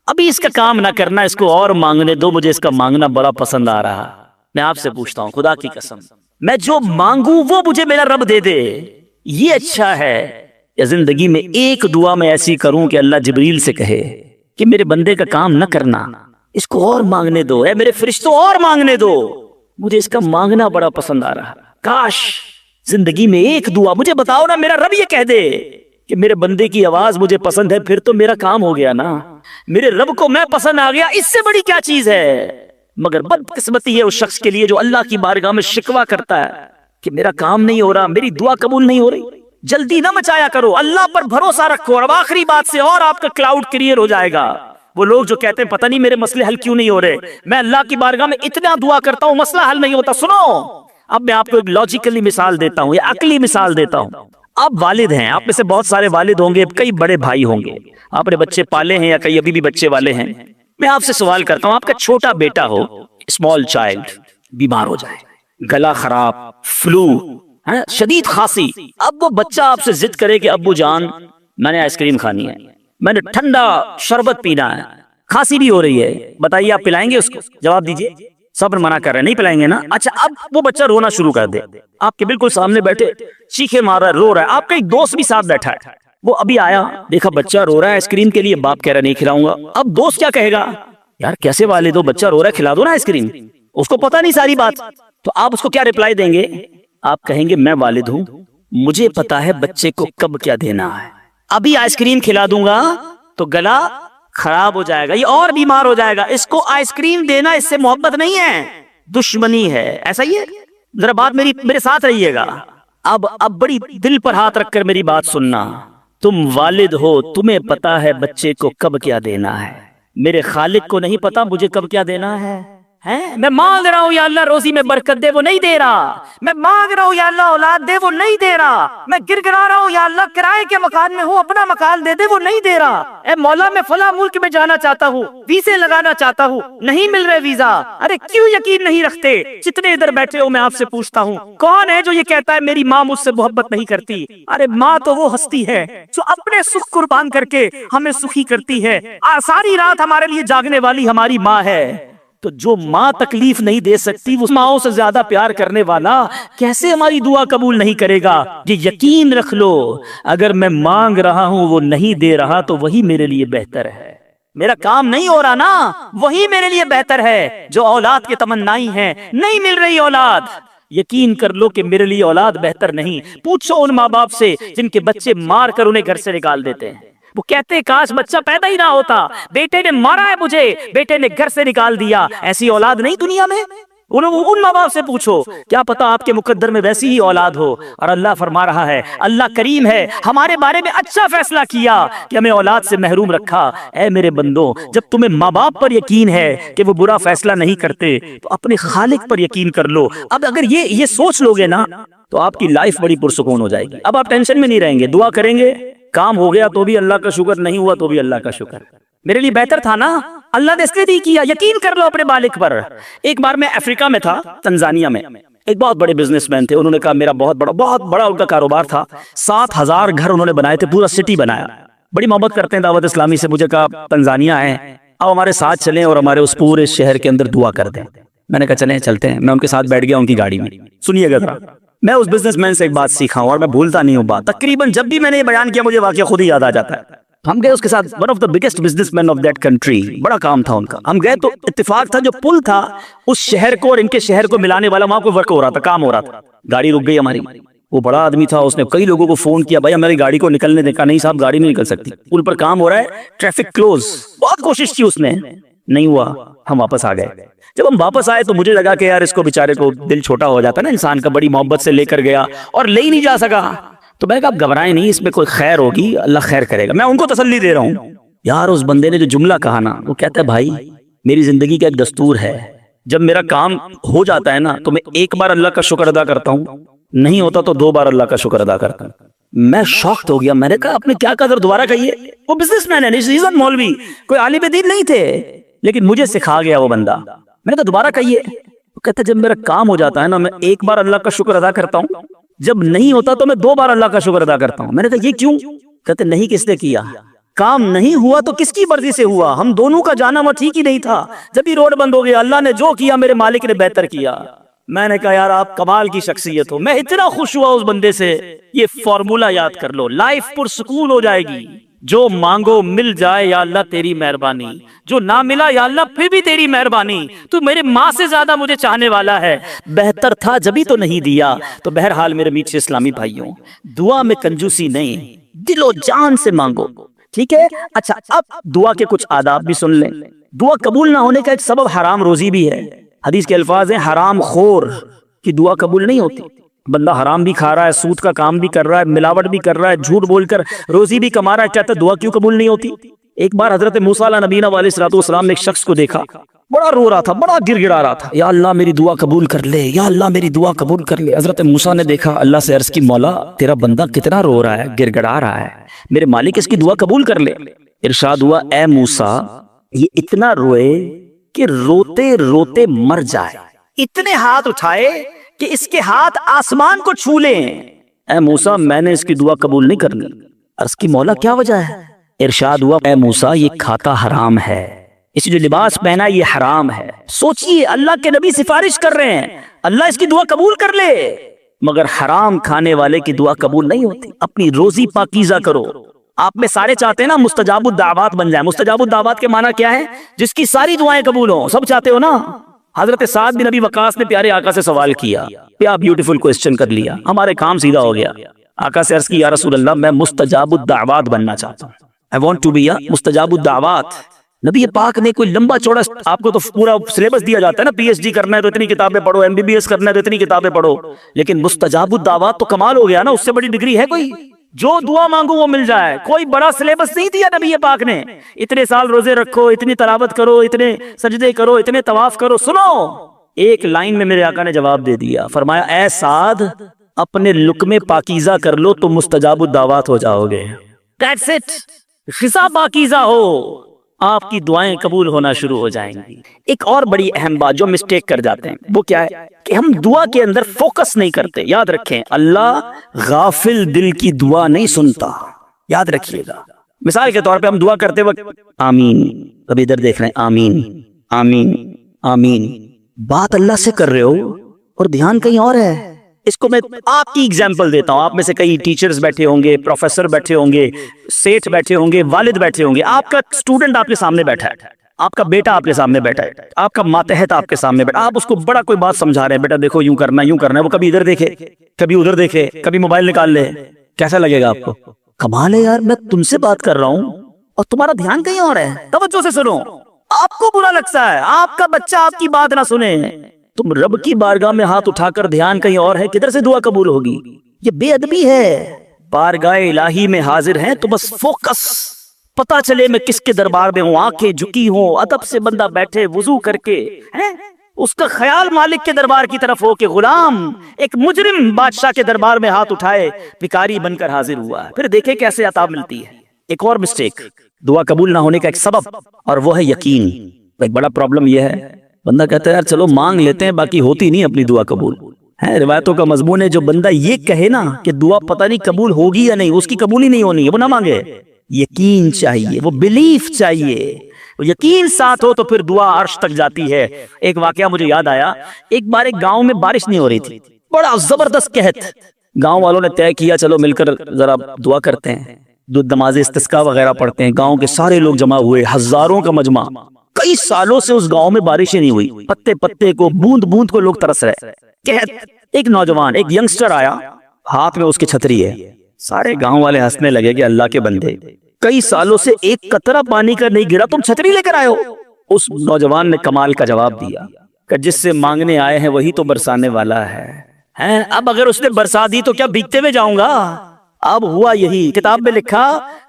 ابھی اس کا کام نہ کرنا، اس کو اور مانگنے دو، مجھے اس کا مانگنا بڑا پسند آ رہا۔ میں آپ سے پوچھتا ہوں خدا کی قسم، میں جو مانگوں وہ مجھے میرا رب دے دے، یہ اچھا ہے یا زندگی میں ایک دعا میں ایسی کروں کہ اللہ جبریل سے کہے کہ میرے بندے کا کام نہ کرنا، اس کو اور مانگنے دو، اے میرے فرشتوں اور مانگنے دو، مجھے اس کا مانگنا بڑا پسند آ رہا۔ کاش زندگی میں ایک دعا، مجھے بتاؤ نا، میرا رب یہ کہہ دے کہ میرے بندے کی آواز مجھے پسند ہے، پھر تو میرا کام ہو گیا نا، میرے رب کو میں پسند آ گیا، اس سے بڑی کیا چیز ہے؟ مگر بدقسمتی ہے اس شخص کے لیے جو اللہ کی بارگاہ میں شکوہ کرتا ہے کہ میرا کام نہیں ہو رہا، میری دعا قبول نہیں ہو رہی۔ جلدی نہ مچایا کرو، اللہ پر بھروسہ رکھو، اور اب آخری بات سے اور آپ کا کلاؤڈ کلیئر ہو جائے گا۔ وہ لوگ جو کہتے ہیں پتہ نہیں میرے مسئلے حل کیوں نہیں ہو رہے، میں اللہ کی بارگاہ میں اتنا دعا کرتا ہوں مسئلہ حل نہیں ہوتا۔ سنو، اب میں آپ کو ایک لاجیکلی مثال دیتا ہوں یا عقلی مثال دیتا ہوں۔ آپ والد ہیں، آپ میں سے بہت سارے والد ہوں گے، کئی بڑے بھائی ہوں گے، آپ نے بچے پالے ہیں یا کئی ابھی بھی بچے والے ہیں۔ میں آپ سے سوال کرتا ہوں، آپ کا چھوٹا بیٹا ہو، اسمال چائلڈ، بیمار ہو جائے، گلا خراب، فلو، شدید کھانسی، اب وہ بچہ آپ سے ضد کرے کہ ابو جان میں نے آئس کریم کھانی ہے، میں نے ٹھنڈا شربت پینا ہے، کھانسی بھی ہو رہی ہے، بتائیے آپ پلائیں گے اس کو؟ جواب دیجئے۔ سب منع کر رہے ہیں، نہیں پلائیں گے نا؟ اچھا اب وہ بچہ رونا شروع کر دے، آپ کے بالکل سامنے بیٹھے چیخے مار رہا ہے، رو رہا ہے، آپ کا ایک دوست بھی ساتھ بیٹھا ہے، وہ ابھی آیا، دیکھا بچہ رو رہا ہے آئس کریم کے لیے، باپ کہہ رہا نہیں کھلاؤں گا۔ اب دوست کیا کہے گا، یار کیسے والد ہو، بچہ رو رہا ہے کھلا دو نا آئس کریم۔ اس کو پتہ نہیں ساری بات، تو آپ اس کو کیا رپلائی دیں گے؟ آپ کہیں گے میں والد ہوں، مجھے پتا ہے بچے کو کب کیا دینا ہے، ابھی آئس کریم کھلا دوں گا تو گلا خراب ہو جائے گا، یہ اور بیمار ہو جائے گا، اس کو آئس کریم دینا اس سے محبت نہیں ہے، دشمنی ہے۔ ایسا ہی ہے، ذرا بات میرے ساتھ رہیے گا۔ اب بڑی دل پر ہاتھ رکھ کر میری بات سننا، تم والد ہو، تمہیں پتا ہے بچے کو کب کیا دینا ہے، میرے خالق کو نہیں پتا مجھے کب کیا دینا ہے۔ میں مانگ رہا ہوں یا اللہ روزی میں برکت دے، وہ نہیں دے رہا، میں مانگ رہا ہوں یا اللہ اولاد دے، وہ نہیں دے رہا، میں گر گرا رہا ہوں یا اللہ کرائے کے مکان میں ہوں اپنا مکان دے دے، وہ نہیں دے رہا، اے مولا میں فلاں ملک میں جانا چاہتا ہوں، ویزے لگانا چاہتا ہوں، نہیں مل رہے ویزا، ارے کیوں یقین نہیں رکھتے؟ جتنے ادھر بیٹھے ہو میں آپ سے پوچھتا ہوں، کون ہے جو یہ کہتا ہے میری ماں مجھ سے محبت نہیں کرتی؟ ارے ماں تو وہ ہستی ہے جو اپنے سکھ قربان کر کے ہمیں سخی کرتی ہے، ساری رات ہمارے لیے جاگنے والی ہماری ماں ہے۔ تو جو ماں تکلیف نہیں دے سکتی، وہ ماؤں سے زیادہ پیار کرنے والا کیسے ہماری دعا قبول نہیں کرے گا؟ یہ یقین رکھ لو، اگر میں مانگ رہا ہوں وہ نہیں دے رہا تو وہی میرے لیے بہتر ہے، میرا کام نہیں ہو رہا نا، وہی میرے لیے بہتر ہے۔ جو اولاد کے تمنائی ہیں، نہیں مل رہی اولاد، یقین کر لو کہ میرے لیے اولاد بہتر نہیں۔ پوچھو ان ماں باپ سے جن کے بچے مار کر انہیں گھر سے نکال دیتے ہیں، وہ کہتے ہیں کاش بچہ پیدا ہی نہ ہوتا، بیٹے نے مارا ہے مجھے، بیٹے نے گھر سے نکال دیا، ایسی اولاد نہیں دنیا میں۔ ان ماں باپ سے پوچھو، کیا پتا آپ کے مقدر میں ویسی ہی اولاد ہو۔ اور اللہ فرما رہا ہے، اللہ کریم ہے، ہمارے بارے میں اچھا فیصلہ کیا کہ ہمیں اولاد سے محروم رکھا۔ اے میرے بندو، جب تمہیں ماں باپ پر یقین ہے کہ وہ برا فیصلہ نہیں کرتے تو اپنے خالق پر یقین کر لو۔ اب اگر یہ سوچ لو گے نا تو آپ کی لائف بڑی پرسکون ہو جائے گی، اب آپ ٹینشن میں نہیں رہیں گے، دعا کریں گے، کام ہو گیا تو بھی اللہ کا شکر، نہیں ہوا تو بھی اللہ کا شکر، میرے لیے بہتر تھا نا، اللہ نے اس لیے نہیں کیا۔ یقین کر لو اپنے مالک پر۔ ایک بار میں افریقہ میں تھا، تنزانیہ میں، ایک بہت بڑے بزنس مین تھے، انہوں نے کہا میرا بہت بڑا ان کا کاروبار تھا، 7,000 گھر انہوں نے بنائے تھے، پورا سٹی بنایا، بڑی محبت کرتے ہیں دعوت اسلامی سے، مجھے کہا تنزانیہ آئے اب ہمارے ساتھ چلیں اور ہمارے اس پورے شہر کے اندر دعا کر دیں۔ میں نے کہا چلیں چلتے ہیں، میں ان کے ساتھ بیٹھ گیا ان کی گاڑی میں۔ سنیے گا ذرا، میں اس بزنس مین سے ایک بات سیکھا ہوں اور میں بھولتا نہیں ہوں بات، تقریباً جب بھی میں نے یہ بیان کیا مجھے واقعہ خود ہی یاد آ جاتا ہے۔ ہم گئے اس کے ساتھ، one of the biggest business man of that country, بڑا کام تھا ان کا، ہم گئے تو اتفاق تھا جو پل تھا اس شہر کو اور ان کے شہر کو ملانے والا، وہاں کوئی ورک ہو رہا تھا، کام ہو رہا تھا، گاڑی رک گئی ہماری۔ وہ بڑا آدمی تھا، اس نے کئی لوگوں کو فون کیا، بھائی ہماری گاڑی کو نکلنے دیکھا، نہیں صاحب گاڑی نہیں نکل سکتی، پل پر کام ہو رہا ہے، ٹریفک کلوز، بہت کوشش کی اس نے، نہیں ہوا، ہم واپس آ گئے۔ جب ہم واپس آئے تو مجھے لگا کہ یار اس کو بیچارے کو دل چھوٹا ہو جاتا ہے نا انسان کا، بڑی محبت سے لے کر گیا اور لے ہی نہیں جا سکا، تو میں کہا آپ گھبرائیں نہیں، اس میں کوئی خیر ہوگی، اللہ خیر کرے گا، میں ان کو تسلی دے رہا ہوں۔ یار اس بندے نے جو جملہ کہا نا، وہ کہتا ہے بھائی میری زندگی کا ایک دستور ہے، جب میرا کام ہو جاتا ہے نا تو میں ایک بار اللہ کا شکر ادا کرتا ہوں، نہیں ہوتا تو 2 بار اللہ کا شکر ادا کرتا ہوں۔ میں شاکڈ ہو گیا، میں نے کہا آپ نے کیا کہا، دوبارہ کہیے۔ وہ بزنس مین ہے، مولوی، کوئی عالم دین نہیں تھے، لیکن مجھے سکھا گیا وہ بندہ۔ میں نے کہا دوبارہ کہیے۔ وہ کہتا ہے جب میرا کام ہو جاتا ہے نا میں 1 بار اللہ کا شکر ادا کرتا ہوں، جب نہیں ہوتا تو میں 2 بار اللہ کا شکر ادا کرتا ہوں۔ میں نے کہا یہ کیوں؟ کہتے نہیں کس نے کیا، کام نہیں ہوا تو کس کی مرضی سے ہوا، ہم دونوں کا جانا وہ ٹھیک ہی نہیں تھا، جب ہی روڈ بند ہو گیا، اللہ نے جو کیا میرے مالک نے بہتر کیا۔ میں نے کہا یار آپ کمال کی شخصیت ہو، میں اتنا خوش ہوا اس بندے سے۔ یہ فارمولہ یاد کر لو، لائف پرسکون ہو جائے گی۔ جو مانگو مل جائے یا اللہ تیری مہربانی، جو نہ ملا یا اللہ پھر بھی تیری مہربانی، تو میرے ماں سے زیادہ مجھے چاہنے والا ہے، بہتر تھا جبھی تو نہیں دیا۔ تو بہرحال میرے میٹھے اسلامی بھائیوں، دعا میں کنجوسی نہیں، دل و جان سے مانگو، ٹھیک ہے؟ اچھا اب دعا کے کچھ آداب بھی سن لیں۔ دعا قبول نہ ہونے کا ایک سبب حرام روزی بھی ہے، حدیث کے الفاظ ہیں حرام خور کی دعا قبول نہیں ہوتی۔ بندہ حرام بھی کھا رہا ہے، سود کا کام بھی کر رہا ہے، ملاوٹ بھی کر رہا ہے، جھوٹ بول کر روزی بھی کما رہا ہے، کہتا ہے دعا کیوں قبول نہیں ہوتی؟ ایک بار حضرت موسیٰ علیہ نبینا علیہ السلام نے ایک شخص کو دیکھا، بڑا رو رہا تھا، بڑا گر گڑا رہا تھا، یا اللہ میری دعا قبول کر لے، یا اللہ میری دعا قبول کر لے۔ حضرت موسیٰ نے دیکھا، اللہ سے عرض کی مولا تیرا بندہ کتنا رو رہا ہے، گر گڑا رہا ہے، میرے مالک اس کی دعا قبول کر لے۔ ارشاد ہوا اے موسیٰ یہ اتنا روئے کہ روتے روتے مر جائے، اتنے ہاتھ اٹھائے کہ اس کے ہاتھ آسمان کو چھو لیں۔ اے موسیٰ میں نے اس کی دعا قبول نہیں کرنی۔ عرض کی مولا کیا وجہ ہے؟ ارشاد ہوا اے موسیٰ یہ کھاتا حرام ہے، اس جو لباس پہنا یہ حرام ہے۔ سوچئے اللہ کے نبی سفارش کر رہے ہیں اللہ اس کی دعا قبول کر لے، مگر حرام کھانے والے کی دعا قبول نہیں ہوتی۔ اپنی روزی پاکیزہ کرو، آپ میں سارے چاہتے ہیں نا مستجاب الدعوات بن جائیں. مستجاب الدعوات کے معنی کیا ہے؟ جس کی ساری دعائیں قبول ہوں. سب چاہتے ہو نا؟ حضرت سعد بن ابی وقاص نے پیارے آقا سے سوال کیا, کیا بیوٹیفل کوسچن کر لیا, ہمارے کام سیدھا ہو گیا. آقا سے عرض کی یا رسول اللہ میں مستجاب الدعوات بننا چاہتا ہوں. I want to be a مستجاب الدعوات. نبی پاک نے کوئی لمبا چوڑا, آپ کو تو پورا سلیبس دیا جاتا ہے نا, پی ایچ ڈی کرنا ہے تو اتنی کتابیں پڑھو, ایم بی بی ایس کرنا ہے تو اتنی کتابیں پڑھو, لیکن مستجاب الدعوات تو کمال ہو گیا نا. اس سے بڑی ڈگری ہے کوئی؟ جو دعا مانگو وہ مل جائے. کوئی بڑا سلیبس نہیں دیا نبی پاک نے, اتنے سال روزے رکھو, اتنی تلاوت کرو, اتنے سجدے کرو, اتنے طواف کرو. سنو, ایک لائن میں میرے آقا نے جواب دے دیا. فرمایا اے سعد اپنے لقمے پاکیزہ کر لو تو مستجاب الدعوات ہو جاؤ گے. That's it. غذا پاکیزہ ہو, آپ کی دعائیں قبول ہونا شروع ہو جائیں گی. ایک اور بڑی اہم بات جو مسٹیک کر جاتے ہیں وہ کیا ہے کہ ہم دعا کے اندر فوکس نہیں کرتے. یاد رکھیں اللہ غافل دل کی دعا نہیں سنتا, یاد رکھیے گا. مثال کے طور پہ ہم دعا کرتے وقت آمین, ابھی ادھر دیکھ رہے ہیں آمین آمین آمین, بات اللہ سے کر رہے ہو اور دھیان کہیں اور ہے. اس کو میں آپ کی ایگزامپل دیتا ہوں. آپ میں سے کئی ٹیچرز بیٹھے ہوں گے, پروفیسر بیٹھے ہوں گے, سیٹھ بیٹھے ہوں گے, والد بیٹھے ہوں گے. آپ کا اسٹوڈنٹ آپ کے سامنے بیٹھا ہے, آپ کا بیٹا آپ کے سامنے بیٹھا ہے, آپ کا ماتحت آپ کے سامنے بیٹھا. آپ اس کو بڑا کوئی بات سمجھا رہے ہیں, بیٹا دیکھو یوں کرنا یوں کرنا ہے. وہ کبھی ادھر دیکھے کبھی ادھر دیکھے, کبھی موبائل نکال لے. کیسا لگے گا آپ کو؟ کمال ہے یار, میں تم سے بات کر رہا ہوں اور تمہارا دھیان کہیں اور ہے. توجہ سے سنو. آپ کو برا لگتا ہے آپ کا بچہ آپ کی بات نہ سنے. تم رب کی بارگاہ میں ہاتھ اٹھا کر دھیان کہیں اور ہے, کدھر سے دعا قبول ہوگی؟ یہ بے ادبی ہے. بارگاہ الہی میں حاضر ہیں تو بس فوکس, پتا چلے میں کس کے دربار میں ہوں. آنکھیں جھکی ہوں, ادب سے بندہ بیٹھے وضو کر کے, اس کا خیال مالک کے دربار کی طرف ہو کہ غلام ایک مجرم بادشاہ کے دربار میں ہاتھ اٹھائے, بھکاری بن کر حاضر ہوا ہے. پھر دیکھیں کیسے عطا ملتی ہے. ایک اور مسٹیک, دعا قبول نہ ہونے کا ایک سبب, اور وہ ہے یقین. ایک بڑا پرابلم یہ ہے, بندہ کہتا ہے یار چلو مانگ لیتے ہیں, باقی ہوتی نہیں اپنی دعا قبول. روایتوں کا مضمون ہے جو بندہ یہ کہے نا کہ دعا پتہ نہیں قبول ہوگی یا نہیں, اس کی قبول ہی نہیں ہونی ہے, وہ نہ مانگے. یقین چاہیے, وہ بلیف چاہیے. وہ یقین ساتھ ہو تو پھر دعا عرش تک جاتی ہے. ایک واقعہ مجھے یاد آیا. ایک بار ایک گاؤں میں بارش نہیں ہو رہی تھی, بڑا زبردست قحط. گاؤں والوں نے طے کیا چلو مل کر ذرا دعا کرتے ہیں, نماز استسقاء وغیرہ پڑھتے ہیں. گاؤں کے سارے لوگ جمع ہوئے, ہزاروں کا مجمع. کئی سالوں سے اس گاؤں میں بارشیں نہیں ہوئی, پتے پتے کو بوند بوند کو لوگ ترس رہے. ایک نوجوان, ایک ینگسٹر آیا, ہاتھ میں اس کی چھتری ہے. سارے گاؤں والے ہنسنے لگے کہ اللہ کے بندے, کئی سالوں سے ایک قطرہ پانی کا نہیں گرا, تم چھتری لے کر آئے ہو. اس نوجوان نے کمال کا جواب دیا کہ جس سے مانگنے آئے ہیں وہی تو برسانے والا ہے. اب اگر اس نے برسا دی تو کیا بھیگتے ہوئے جاؤں گا؟ اب ہوا یہی, کتاب میں لکھا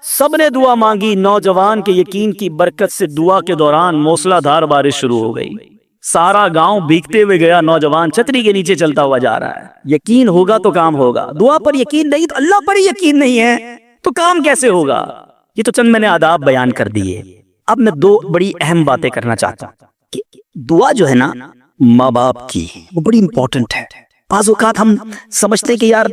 سب نے دعا مانگی, نوجوان کے یقین کی برکت سے دعا کے دوران موسلا دھار بارش شروع ہو گئی. سارا گاؤں بھیگتے ہوئے گیا, نوجوان چھتری کے نیچے چلتا ہوا جا رہا ہے. یقین ہوگا تو کام ہوگا, دعا پر یقین نہیں تو اللہ پر یقین نہیں ہے تو کام کیسے ہوگا؟ یہ تو چند میں نے آداب بیان کر دیے. اب میں دو بڑی اہم باتیں کرنا چاہتا ہوں کہ دعا جو ہے نا ماں باپ کی, وہ بڑی امپورٹنٹ ہے. بعض اوقات ہم سمجھتے ہیں کہ یار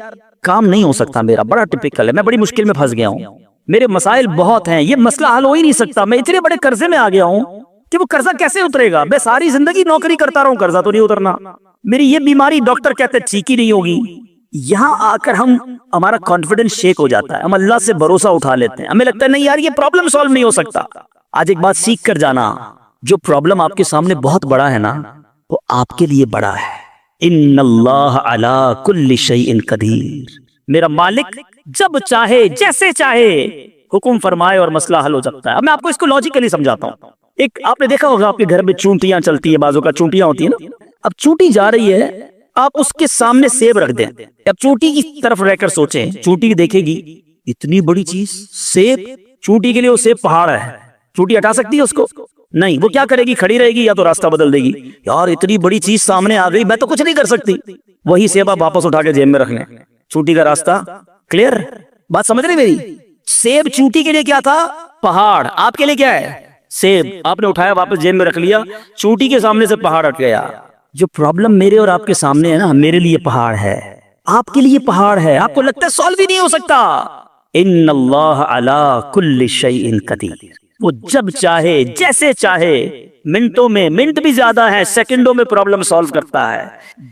کام نہیں ہو سکتا میرا, بڑا ٹپیکل ہے, میں بڑی مشکل میں پھنس گیا ہوں, میرے مسائل بہت ہیں, یہ مسئلہ حل ہو ہی نہیں سکتا, میں اتنے بڑے قرضے میں آ گیا ہوں کہ وہ قرضہ کیسے اترے گا؟ میں ساری زندگی نوکری کرتا رہا ہوں, قرضہ تو نہیں اترنا, میری یہ بیماری ڈاکٹر کہتے ہیں ٹھیک ہی نہیں ہوگی. یہاں آ کر ہمارا کانفیڈنس شیک ہو جاتا ہے, ہم اللہ سے بھروسہ اٹھا لیتے ہیں, ہمیں لگتا ہے نہیں یار یہ پرابلم سالو نہیں ہو سکتا. آج ایک بات سیکھ کر جانا, جو پرابلم آپ کے سامنے بہت بڑا ہے نا وہ آپ کے لیے بڑا ہے. ان اللہ علی کل شیء قدیر, میرا مالک جب چاہے جیسے چاہے حکم فرمائے اور مسئلہ حل ہو سکتا ہے. اب میں آپ کو اس کو لاجیکلی سمجھاتا ہوں. ایک آپ نے دیکھا ہوگا آپ کے گھر میں چونٹیاں چلتی ہیں, بازو کا چونٹیاں ہوتی ہیں نا, اب چونٹی جا رہی ہے, آپ اس کے سامنے سیب رکھ دیں, اب چونٹی کی طرف رہ کر سوچیں, چونٹی دیکھے گی اتنی بڑی چیز سیب, چونٹی کے لیے وہ سیب پہاڑ ہے, چونٹی ہٹا سکتی ہے اس کو؟ نہیں. وہ کیا کرے گی؟ کھڑی رہے گی یا تو راستہ بدل دے گی, یار اتنی بڑی چیز سامنے آ گئی میں تو کچھ نہیں کر سکتی. وہی سیب آپ واپس اٹھا کے جیب میں رکھ لیں, چونٹی کا راستہ کلیئر. بات سمجھ رہے میری؟ سیب چونٹی کے لیے کیا تھا؟ پہاڑ. آپ کے لیے کیا ہے؟ سیب. آپ نے اٹھایا واپس جیب میں رکھ لیا, چونٹی کے سامنے سے پہاڑ ہٹ گیا. جو پرابلم میرے اور آپ کے سامنے ہے نا, میرے لیے پہاڑ ہے, آپ کے لیے پہاڑ ہے, آپ کو لگتا ہے سالو ہی نہیں ہو سکتا. ان اللہ علی کل شیء قدیر. وہ جب چاہے جیسے چاہے منٹوں میں، منٹ بھی زیادہ ہے، سیکنڈوں میں پرابلم سالو کرتا ہے۔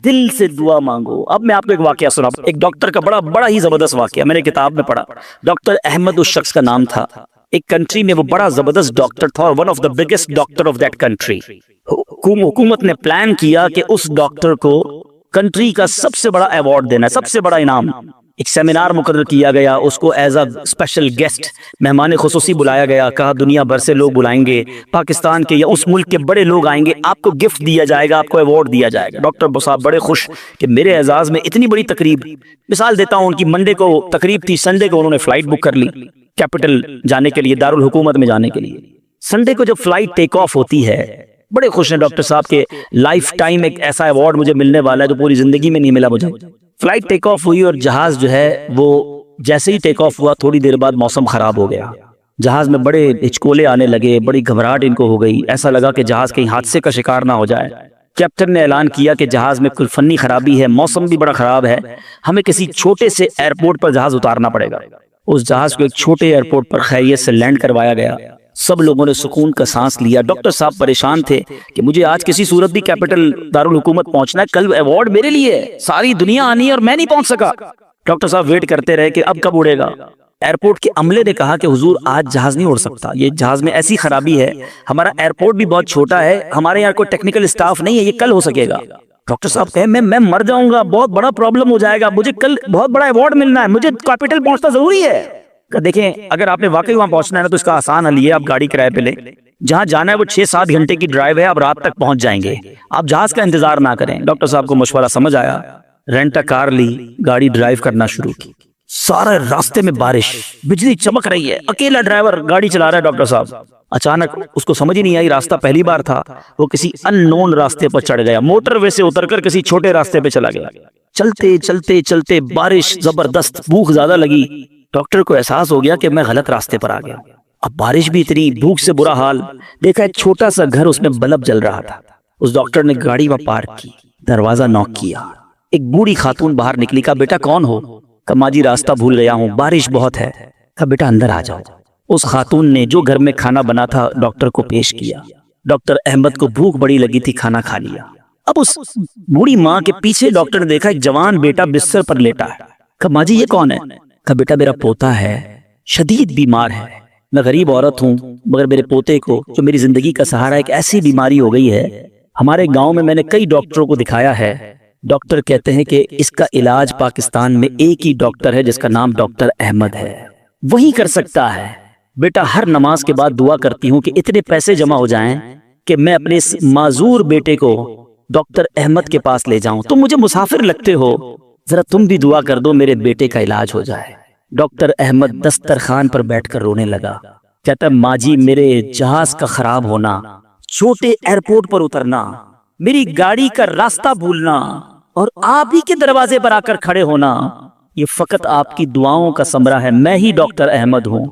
دل سے دعا مانگو۔ اب میں آپ کو ایک واقعہ سنا، ایک ڈاکٹر کا بڑا ہی زبردست واقعہ میں نے کتاب میں پڑھا۔ ڈاکٹر احمد اس شخص کا نام تھا، ایک کنٹری میں وہ بڑا زبردست ڈاکٹر تھا اور one of the biggest doctor of that country. حکومت نے پلان کیا کہ اس ڈاکٹر کو کنٹری کا سب سے بڑا ایوارڈ دینا ہے، سب سے بڑا انعام۔ ایک سیمینار مقرر کیا گیا، اس کو ایز اے اسپیشل گیسٹ مہمان خصوصی بلایا گیا، کہا دنیا بھر سے لوگ بلائیں گے، پاکستان کے یا اس ملک کے بڑے لوگ آئیں گے، آپ کو گفٹ دیا جائے گا، آپ کو ایوارڈ دیا جائے گا۔ ڈاکٹر صاحب بڑے خوش کہ میرے اعزاز میں اتنی بڑی تقریب۔ مثال دیتا ہوں، ان کی منڈے کو تقریب تھی، سنڈے کو انہوں نے فلائٹ بک کر لی کیپٹل جانے کے لیے، دارالحکومت میں جانے کے لیے۔ سنڈے کو جب فلائٹ ٹیک آف ہوتی ہے، بڑے خوش ہیں ڈاکٹر صاحب کے لائف ٹائم ایک ایسا ایوارڈ مجھے ملنے والا ہے جو پوری زندگی میں نہیں ملا مجھے۔ فلائٹ ٹیک آف ہوئی اور جہاز جو ہے وہ جیسے ہی ٹیک آف ہوا تھوڑی دیر بعد موسم خراب ہو گیا، جہاز میں بڑے ہچکولے آنے لگے، بڑی گھبراہٹ ان کو ہو گئی، ایسا لگا کہ جہاز کہیں حادثے کا شکار نہ ہو جائے۔ کیپٹن نے اعلان کیا کہ جہاز میں کوئی فنی خرابی ہے، موسم بھی بڑا خراب ہے، ہمیں کسی چھوٹے سے ایئرپورٹ پر جہاز اتارنا پڑے گا۔ اس جہاز کو ایک چھوٹے ایئرپورٹ پر خیریت سے لینڈ کروایا گیا۔ سب لوگوں نے سکون کا سانس لیا۔ ڈاکٹر صاحب پریشان تھے کہ مجھے آج کسی صورت بھی کیپٹل دارالحکومت پہنچنا ہے، کل ایوارڈ میرے لیے ہے، ساری دنیا آنی ہے اور میں نہیں پہنچ سکا۔ ڈاکٹر صاحب ویٹ کرتے رہے کہ اب کب اڑے گا۔ ایئرپورٹ کے عملے نے کہا کہ حضور آج جہاز نہیں اڑ سکتا، یہ جہاز میں ایسی خرابی ہے، ہمارا ایئرپورٹ بھی بہت چھوٹا ہے، ہمارے یہاں کوئی ٹیکنیکل اسٹاف نہیں ہے، یہ کل ہو سکے گا۔ ڈاکٹر صاحب کہے میں مر جاؤں گا، بہت بڑا پرابلم ہو جائے گا، مجھے کل بہت بڑا ایوارڈ ملنا ہے، مجھے کیپٹل پہنچنا ضروری ہے۔ دیکھیں اگر آپ نے واقعی وہاں پہنچنا ہے نا تو اس کا آسان حل یہ ہے، آپ گاڑی کرائے پہ لیں، جہاں جانا ہے وہ 6-7 گھنٹے کی ڈرائیو ہے، آپ رات تک پہنچ جائیں گے، آپ جہاز کا انتظار نہ کریں۔ ڈاکٹر صاحب کو مشورہ سمجھ آیا، رینٹ کار لی، گاڑی ڈرائیو کرنا شروع کی۔ سارے راستے میں بارش، بجلی چمک رہی ہے، اکیلا ڈرائیور گاڑی چلا رہا ہے ڈاکٹر صاحب۔ اچانک اس کو سمجھ ہی نہیں آئی، راستہ پہلی بار تھا، وہ کسی ان نون راستے پر چڑھ گیا، موٹر وے سے اتر کر کسی چھوٹے راستے پہ چلا گیا۔ چلتے چلتے چلتے بارش زبردست، بھوک زیادہ لگی، ڈاکٹر کو احساس ہو گیا کہ میں غلط راستے پر آ گیا۔ اب بارش بھی اتنی، بھوک سے برا حال، دیکھا ایک چھوٹا سا گھر، اس میں بلب جل رہا تھا۔ اس ڈاکٹر نے گاڑی وہاں پارک کی، دروازہ نوک کیا، ایک بوڑھی خاتون باہر نکلی، کہا بیٹا کون ہو؟ کہا ماں جی راستہ بھول گیا ہوں، بارش بہت ہے۔ کہا بیٹا اندر آ جاؤ۔ اس خاتون نے جو گھر میں کھانا بنا تھا ڈاکٹر کو پیش کیا۔ ڈاکٹر احمد کو بھوک بڑی لگی تھی، کھانا کھا لیا۔ اب اس بوڑھی ماں کے پیچھے ڈاکٹر نے دیکھا ایک جوان بیٹا بستر پر لیٹا ہے۔ کہا ماں جی یہ کون ہے؟ کہا بیٹا میرا پوتا ہے، شدید بیمار ہے، میں غریب عورت ہوں مگر میرے پوتے کو جو میری زندگی کا سہارا ہے، ایک ایسی بیماری ہو گئی ہے، ہمارے گاؤں میں نے کئی ڈاکٹروں کو دکھایا ہے، ڈاکٹر کہتے ہیں کہ اس کا علاج پاکستان میں ایک ہی ڈاکٹر ہے جس کا نام ڈاکٹر احمد ہے، وہی کر سکتا ہے۔ بیٹا ہر نماز کے بعد دعا کرتی ہوں کہ اتنے پیسے جمع ہو جائیں کہ میں اپنے اس معذور بیٹے کو ڈاکٹر احمد کے پاس لے جاؤں، تم مجھے مسافر لگتے ہو، ذرا تم بھی دعا کر دو میرے بیٹے کا علاج ہو جائے۔ ڈاکٹر احمد دسترخوان پر بیٹھ کر رونے لگا، کہتا ماں جی میرے جہاز کا خراب ہونا، چھوٹے ایئرپورٹ پر اترنا، میری گاڑی کا راستہ بھولنا اور آپ ہی کے دروازے پر آ کر کھڑے ہونا، یہ فقط آپ کی دعاؤں کا ثمرہ ہے، میں ہی ڈاکٹر احمد ہوں،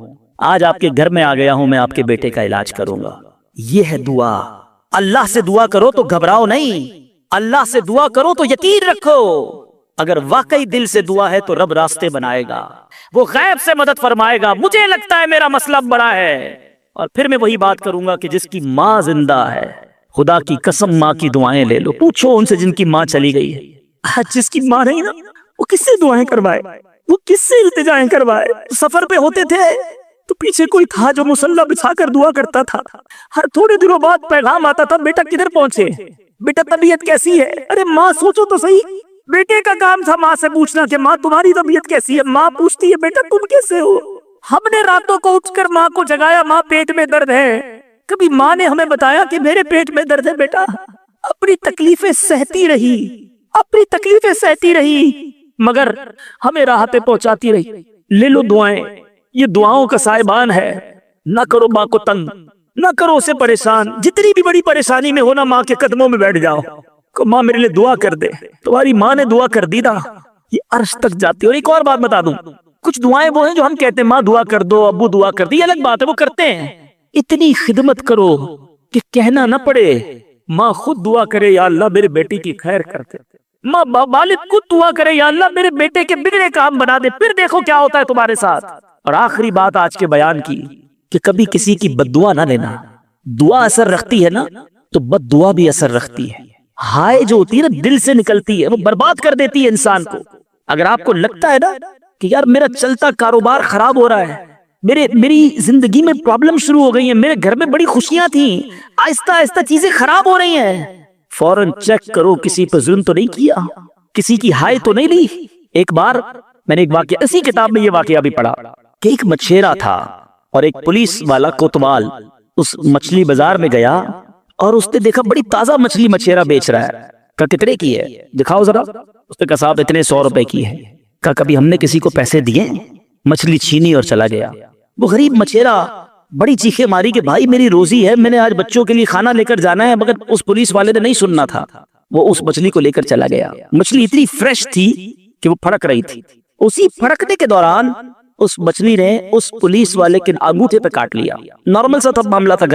آج آپ کے گھر میں آ گیا ہوں، میں آپ کے بیٹے کا علاج کروں گا۔ یہ ہے دعا۔ اللہ سے دعا کرو تو گھبراؤ نہیں، اللہ سے دعا کرو تو یقین رکھو، اگر واقعی دل سے دعا ہے تو رب راستے بنائے گا، وہ غیب سے مدد فرمائے گا۔ مجھے لگتا ہے میرا مسئلہ بڑا ہے، اور پھر میں وہی بات کروں گا کہ جس کی ماں زندہ ہے، خدا کی قسم ماں کی دعائیں لے لو، پوچھو ان سے جن کی ماں چلی گئی ہے، آج جس کی ماں نہیں نا، وہ کس سے دعائیں کروائے، وہ کس سے التجائیں کروائے؟ سفر پہ ہوتے تھے تو پیچھے کوئی تھا جو مصلی بچھا کر دعا کرتا تھا، ہر تھوڑے دنوں بعد پیغام آتا تھا بیٹا کدھر پہنچے، بیٹا طبیعت کیسی ہے؟ ارے ماں سوچو تو صحیح، بیٹے کا کام تھا ماں سے پوچھنا کہ ماں تمہاری طبیعت کیسی ہے، ماں پوچھتی ہے بیٹا تم کیسے ہو؟ ہم نے راتوں کو اٹھ کر ماں کو جگایا، ماں پیٹ میں درد ہے، کبھی ماں نے ہمیں بتایا کہ میرے پیٹ میں درد ہے؟ بیٹا اپنی تکلیفیں سہتی رہی، اپنی تکلیفیں سہتی رہی، مگر ہمیں راہ پہ پہنچاتی رہی۔ لے لو دعائیں، یہ دعاؤں کا سائبان ہے، نہ کرو ماں کو تنگ، نہ کرو اسے پریشان، جتنی بھی بڑی پریشانی میں ہونا ماں کے قدموں میں بیٹھ جاؤ کہ ماں میرے لیے دعا کر دے، تمہاری ماں نے دعا کر دی نا، یہ عرش تک جاتی ہے۔ اور ایک اور بات بتا دوں، کچھ دعائیں وہ ہیں جو ہم کہتے ہیں ماں دعا کر دو، ابو دعا کر دی، یہ الگ بات ہے، وہ کرتے ہیں، اتنی خدمت کرو کہ کہنا نہ پڑے، ماں خود دعا کرے یا اللہ میرے بیٹی کی خیر کر دے، ماں والد خود دعا کرے یا اللہ میرے بیٹے کے بگڑے کام بنا دے، پھر دیکھو کیا ہوتا ہے تمہارے ساتھ۔ اور آخری بات آج کے بیان کی کہ کبھی کسی کی بد دعا نہ لینا. دعا اثر رکھتی ہے نا تو بد دعا بھی اثر رکھتی ہے. ہائے جو ہوتی ہے نا دل سے نکلتی ہے وہ برباد کر دیتی ہے انسان کو. اگر آپ کو لگتا ہے نا کہ یار میرا چلتا کاروبار خراب ہو رہا ہے, میری زندگی میں پرابلم شروع ہو گئی ہیں, میرے گھر میں بڑی خوشیاں تھیں, آہستہ آہستہ چیزیں خراب ہو رہی ہیں, فوراً چیک کرو کسی پر ظلم تو نہیں کیا, کسی کی ہائے تو نہیں لی. ایک بار میں نے ایک واقعہ اسی کتاب میں یہ واقعہ بھی پڑھا کہ ایک مچھیرا تھا اور ایک پولیس والا کوتوال اس مچھلی بازار میں گیا اور اس نے دیکھا بڑی تازہ مچھلی مچھیرا بیچ رہا ہے. کہا کتنے کی ہے دکھاؤ ذرا. اس نے کہا صاحب اتنے 100 روپے کی ہے. کہا کبھی ہم نے کسی کو پیسے دیے؟ مچھلی چھینی اور چلا گیا. وہ غریب مچھیرا بڑی چیخیں ماری کہ بھائی میری روزی ہے, میں نے آج بچوں کے لیے کھانا لے کر جانا ہے, مگر اس پولیس والے نے نہیں سننا تھا. وہ اس مچھلی کو لے کر چلا گیا. مچھلی اتنی فریش تھی کہ وہ پھڑک رہی تھی. اسی پھڑکنے کے دوران اس مچھلی نے اس پولیس والے کے انگوٹھے پہ کاٹ لیا. نارمل سا تھا معاملہ تھا.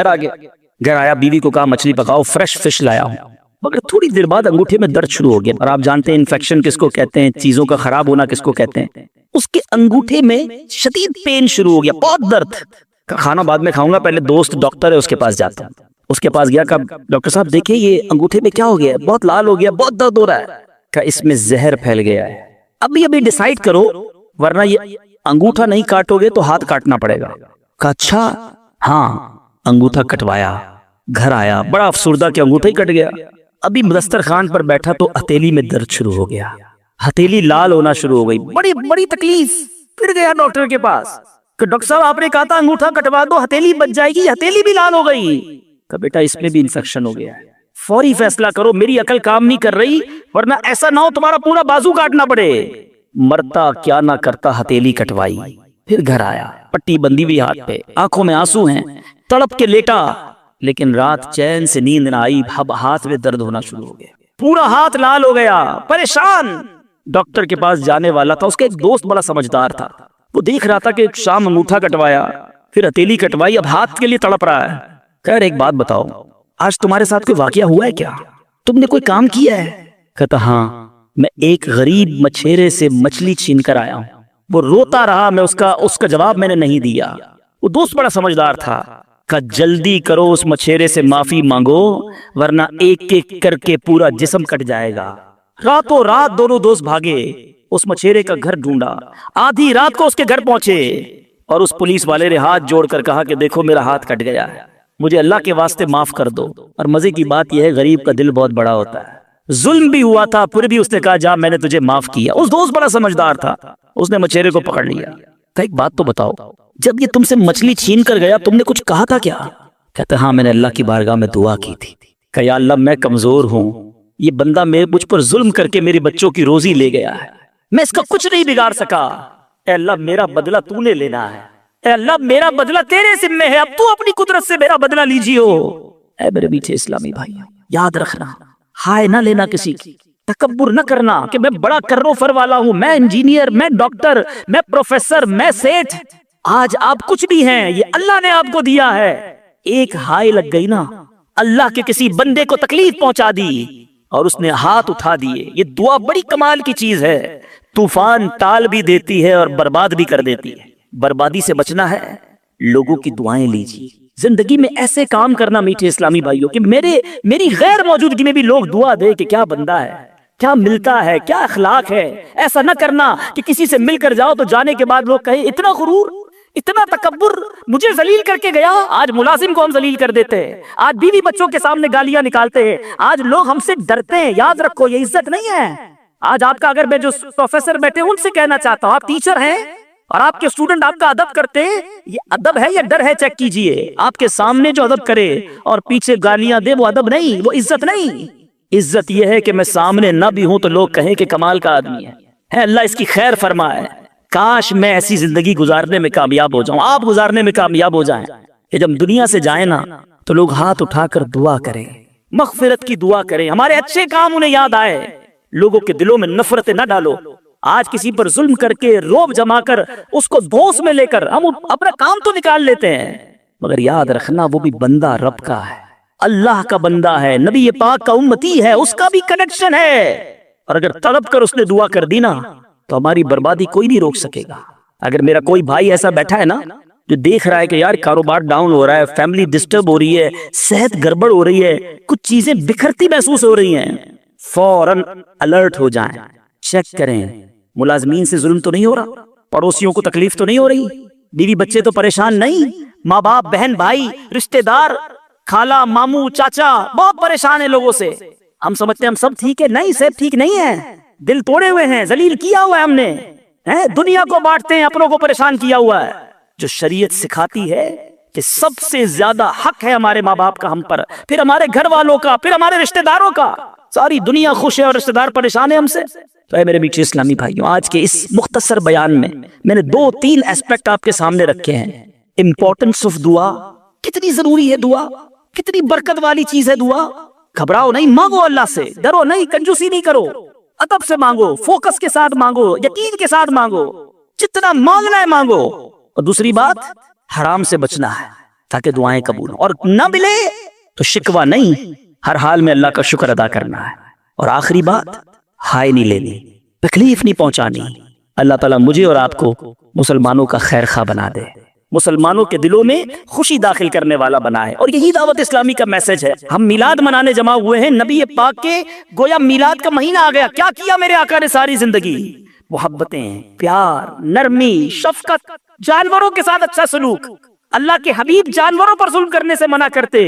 گھر آیا, بیوی کو کہا مچھلی پکاؤ, فریش فش لایا ہوں. مگر تھوڑی دیر بعد انگوٹھے میں درد شروع ہو گیا. اور آپ جانتے ہیں انفیکشن کس کو کہتے ہیں, چیزوں کا خراب ہونا کس کو کہتے ہیں. اس کے انگوٹھے میں شدید پین شروع ہو گیا, بہت درد. کھانا بعد میں کھاؤں گا, پہلے دوست ڈاکٹر ہے اس کے پاس جاتا ہوں. اس کے پاس گیا, کہا ڈاکٹر صاحب دیکھیں یہ انگوٹھے میں کیا ہو گیا ہے, بہت لال ہو گیا, بہت درد ہو رہا ہے. کہا اس میں زہر پھیل گیا ہے, ابھی ڈیسائیڈ کرو ورنہ یہ انگوٹھا نہیں کاٹو گے تو ہاتھ کاٹنا پڑے گا. کہا اچھا, ہاں. انگوٹھا کٹوایا, گھر آیا, بڑا افسردہ کہ انگوٹھا ہی کٹ گیا. ابھی دسترخوان پر بیٹھا تو ہتھیلی میں درد شروع ہو گیا, ہتھیلی لال ہونا شروع ہو گئی, بڑی بڑی تکلیف. پھر گیا ڈاکٹر کے پاس کہ ڈاکٹر صاحب آپ نے کہا تھا انگوٹھا کٹوا دو ہتھیلی بچ جائے گی, ہتھیلی بھی لال ہو گئی. کہ بیٹا اس میں بھی انفیکشن ہو گیا ہے, فوری فیصلہ کرو, میری عقل کام نہیں کر رہی ورنہ ایسا نہ ہو تمہارا پورا بازو کاٹنا پڑے. مرتا کیا نہ کرتا, ہتھیلی کٹوائی. پھر گھر آیا, پٹی بندی ہوئی ہاتھ پہ, آنکھوں میں آنسو ہیں, تڑپ کے لیٹا. لیکن رات چین سے نیند نہ آئی, اب ہاتھ میں درد ہونا شروع ہو گیا, پورا ہاتھ لال ہو گیا, پریشان. ڈاکٹر کے پاس جانے والا تھا, اس کا ایک دوست بڑا سمجھدار تھا, وہ دیکھ رہا تھا کہ شام انگوٹھا کٹوایا, پھر ہتھیلی کٹوائی, اب ہاتھ کے لیے تڑپ رہا ہے. خیر ایک بات بتاؤ, آج تمہارے ساتھ کوئی واقعہ ہوا ہے کیا, تم نے کوئی کام کیا ہے؟ کہتا ہاں, میں ایک غریب مچھیرے سے مچھلی چھین کر آیا ہوں. وہ روتا رہا, میں اس کا جواب میں نے نہیں دیا. وہ دوست بڑا سمجھدار تھا, کہ جلدی کرو اس مچھیرے سے معافی مانگو ورنہ ایک ایک کر کے پورا جسم کٹ جائے گا. راتوں رات دونوں دوست بھاگے, اس مچھیرے کا گھر ڈھونڈا, آدھی رات کو اس کے گھر پہنچے اور اس پولیس والے نے ہاتھ جوڑ کر کہا کہ دیکھو میرا ہاتھ کٹ گیا ہے, مجھے اللہ کے واسطے معاف کر دو. اور مزے کی بات یہ ہے غریب کا دل بہت بڑا ہوتا ہے, ظلم بھی ہوا تھا پھر بھی اس نے کہا جا میں نے تجھے معاف کیا. اس دوست بڑا سمجھدار تھا, اس نے مچھیرے کو پکڑ لیا. کہ ایک بات تو بتاؤ, جب یہ تم سے مچھلی چھین کر گیا تم نے کچھ کہا تھا کیا؟ کہتا ہاں میں نے اللہ کی بارگاہ میں دعا کی تھی کہ یا اللہ میں کمزور ہوں, یہ بندہ مجھ پر ظلم کر کے میرے بچوں کی روزی لے گیا ہے, میں اس کا کچھ نہیں بگاڑ سکا. اے اللہ میرا بدلہ تو نے لینا ہے, اے اللہ میرا بدلہ تیرے ذمہ ہے, اب تو اپنی قدرت سے میرا بدلہ لیجیو. اے میرے میٹھے اسلامی بھائی, یاد رکھنا, ہائے نہ لینا کسی کی, تکبر نہ کرنا کہ میں بڑا کرو فر والا ہوں, میں انجینئر, میں ڈاکٹر, میں پروفیسر, میں سیٹھ. آج آپ کچھ بھی ہیں, یہ اللہ نے آپ کو دیا ہے. ایک ہائے لگ گئی نا, اللہ کے کسی بندے کو تکلیف پہنچا دی اور اس نے ہاتھ اٹھا دیے. یہ دعا بڑی کمال کی چیز ہے, طوفان ٹال بھی دیتی ہے اور برباد بھی کر دیتی ہے. بربادی سے بچنا ہے, لوگوں کی دعائیں لیجیے. زندگی میں ایسے کام کرنا میٹھے اسلامی بھائیوں کہ میری غیر موجودگی میں بھی لوگ دعا دے کہ کیا بندہ ہے, کیا ملتا ہے, کیا اخلاق ہے. ایسا نہ کرنا کہ کسی سے مل کر جاؤ تو جانے کے بعد لوگ کہیں اتنا غرور, اتنا تکبر, مجھے ذلیل کر کے گیا. آج ملازم کو ہم ذلیل کر دیتے ہیں, آج بیوی بچوں کے سامنے گالیاں نکالتے ہیں, آج لوگ ہم سے ڈرتے ہیں. یاد رکھو یہ عزت نہیں ہے. آج آپ کا اگر میں جو پروفیسر بیٹھے ان سے کہنا چاہتا ہوں, آپ ٹیچر ہیں اور آپ کے اسٹوڈنٹ آپ کا ادب کرتے ہیں, یہ ادب ہے یا ڈر ہے چیک کیجئے. آپ کے سامنے جو ادب کرے اور پیچھے گالیاں دے وہ ادب نہیں, وہ عزت نہیں. عزت یہ ہے کہ میں سامنے نہ بھی ہوں تو لوگ کہیں کہ کمال کا آدمی ہے. اللہ اس کی خیر فرمائے. کاش میں ایسی زندگی گزارنے میں کامیاب ہو جاؤں, آپ گزارنے میں کامیاب ہو جائیں کہ جب دنیا سے جائیں نا تو لوگ ہاتھ اٹھا کر دعا کریں, مغفرت کی دعا کریں, ہمارے اچھے کام انہیں یاد آئے. لوگوں کے دلوں میں نفرتیں نہ ڈالو. آج کسی پر ظلم کر کے روب جما کر اس کو دھوس میں لے کر ہم اپنا کام تو نکال لیتے ہیں, مگر یاد رکھنا وہ بھی بندہ رب کا ہے, اللہ کا بندہ ہے, نبی پاک کا امتی ہے, اس کا بھی کنیکشن ہے. اور اگر تڑپ کر اس نے دعا کر دی نا تو ہماری بربادی کوئی نہیں روک سکے گا. اگر میرا کوئی بھائی ایسا بیٹھا ہے نا جو دیکھ رہا ہے کہ یار کاروبار ڈاؤن ہو رہا ہے، فیملی ڈسٹرب ہو رہی ہے، صحت گڑبڑ ہو رہی ہے، کچھ چیزیں بکھرتی محسوس ہو رہی ہیں، فوراً الرٹ ہو جائیں، چیک کریں ملازمین سے ظلم تو نہیں ہو رہا، پڑوسیوں کو تکلیف تو نہیں ہو رہی، بیوی بچے تو پریشان نہیں، ماں باپ بہن بھائی رشتہ دار خالہ ماموں چاچا بہت پریشان ہیں لوگوں سے، ہم سمجھتے ہیں ہم سب ٹھیک ہے، نہیں صحت ٹھیک نہیں ہے، دل توڑے ہوئے ہیں، ذلیل کیا ہوا ہے ہم نے، دنیا کو بانٹتے ہیں، اپنوں کو پریشان کیا ہوا ہے۔ جو شریعت سکھاتی ہے کہ سب سے زیادہ حق ہے ہمارے ماں باپ کا ہم پر، پھر ہمارے گھر والوں کا، پھر ہمارے رشتہ داروں کا، ساری دنیا خوش ہے اور رشتہ دار پریشان ہے ہم سے۔ تو اے میرے میٹھے اسلامی بھائیوں، آج کے اس مختصر بیان میں نے 2-3 ایسپیکٹ آپ کے سامنے رکھے ہیں۔ امپورٹنس آف دعا، کتنی ضروری ہے دعا، کتنی برکت والی چیز ہے دعا۔ گھبراؤ نہیں، مانگو اللہ سے، ڈرو نہیں، کنجوسی نہیں کرو، ادب سے مانگو، فوکس کے ساتھ مانگو، یقین کے ساتھ مانگو، جتنا مانگنا ہے مانگو۔ اور دوسری بات، حرام سے بچنا ہے تاکہ دعائیں قبول ہوں، اور نہ ملے تو شکوہ نہیں، ہر حال میں اللہ کا شکر ادا کرنا ہے۔ اور آخری بات، ہائے نہیں لینی، تکلیف نہیں پہنچانی۔ اللہ تعالیٰ مجھے اور آپ کو مسلمانوں کا خیر خواہ بنا دے، مسلمانوں کے دلوں میں خوشی داخل کرنے والا بنا ہے، اور یہی دعوت اسلامی کا میسج ہے۔ ہم میلاد منانے جمع ہوئے ہیں، نبی پاک کے گویا میلاد کا مہینہ آ گیا، کیا کیا میرے آقا نے ساری زندگی؟ محبتیں، پیار، نرمی، شفقت، جانوروں کے ساتھ اچھا سلوک۔ اللہ کے حبیب جانوروں پر ظلم کرنے سے منع کرتے،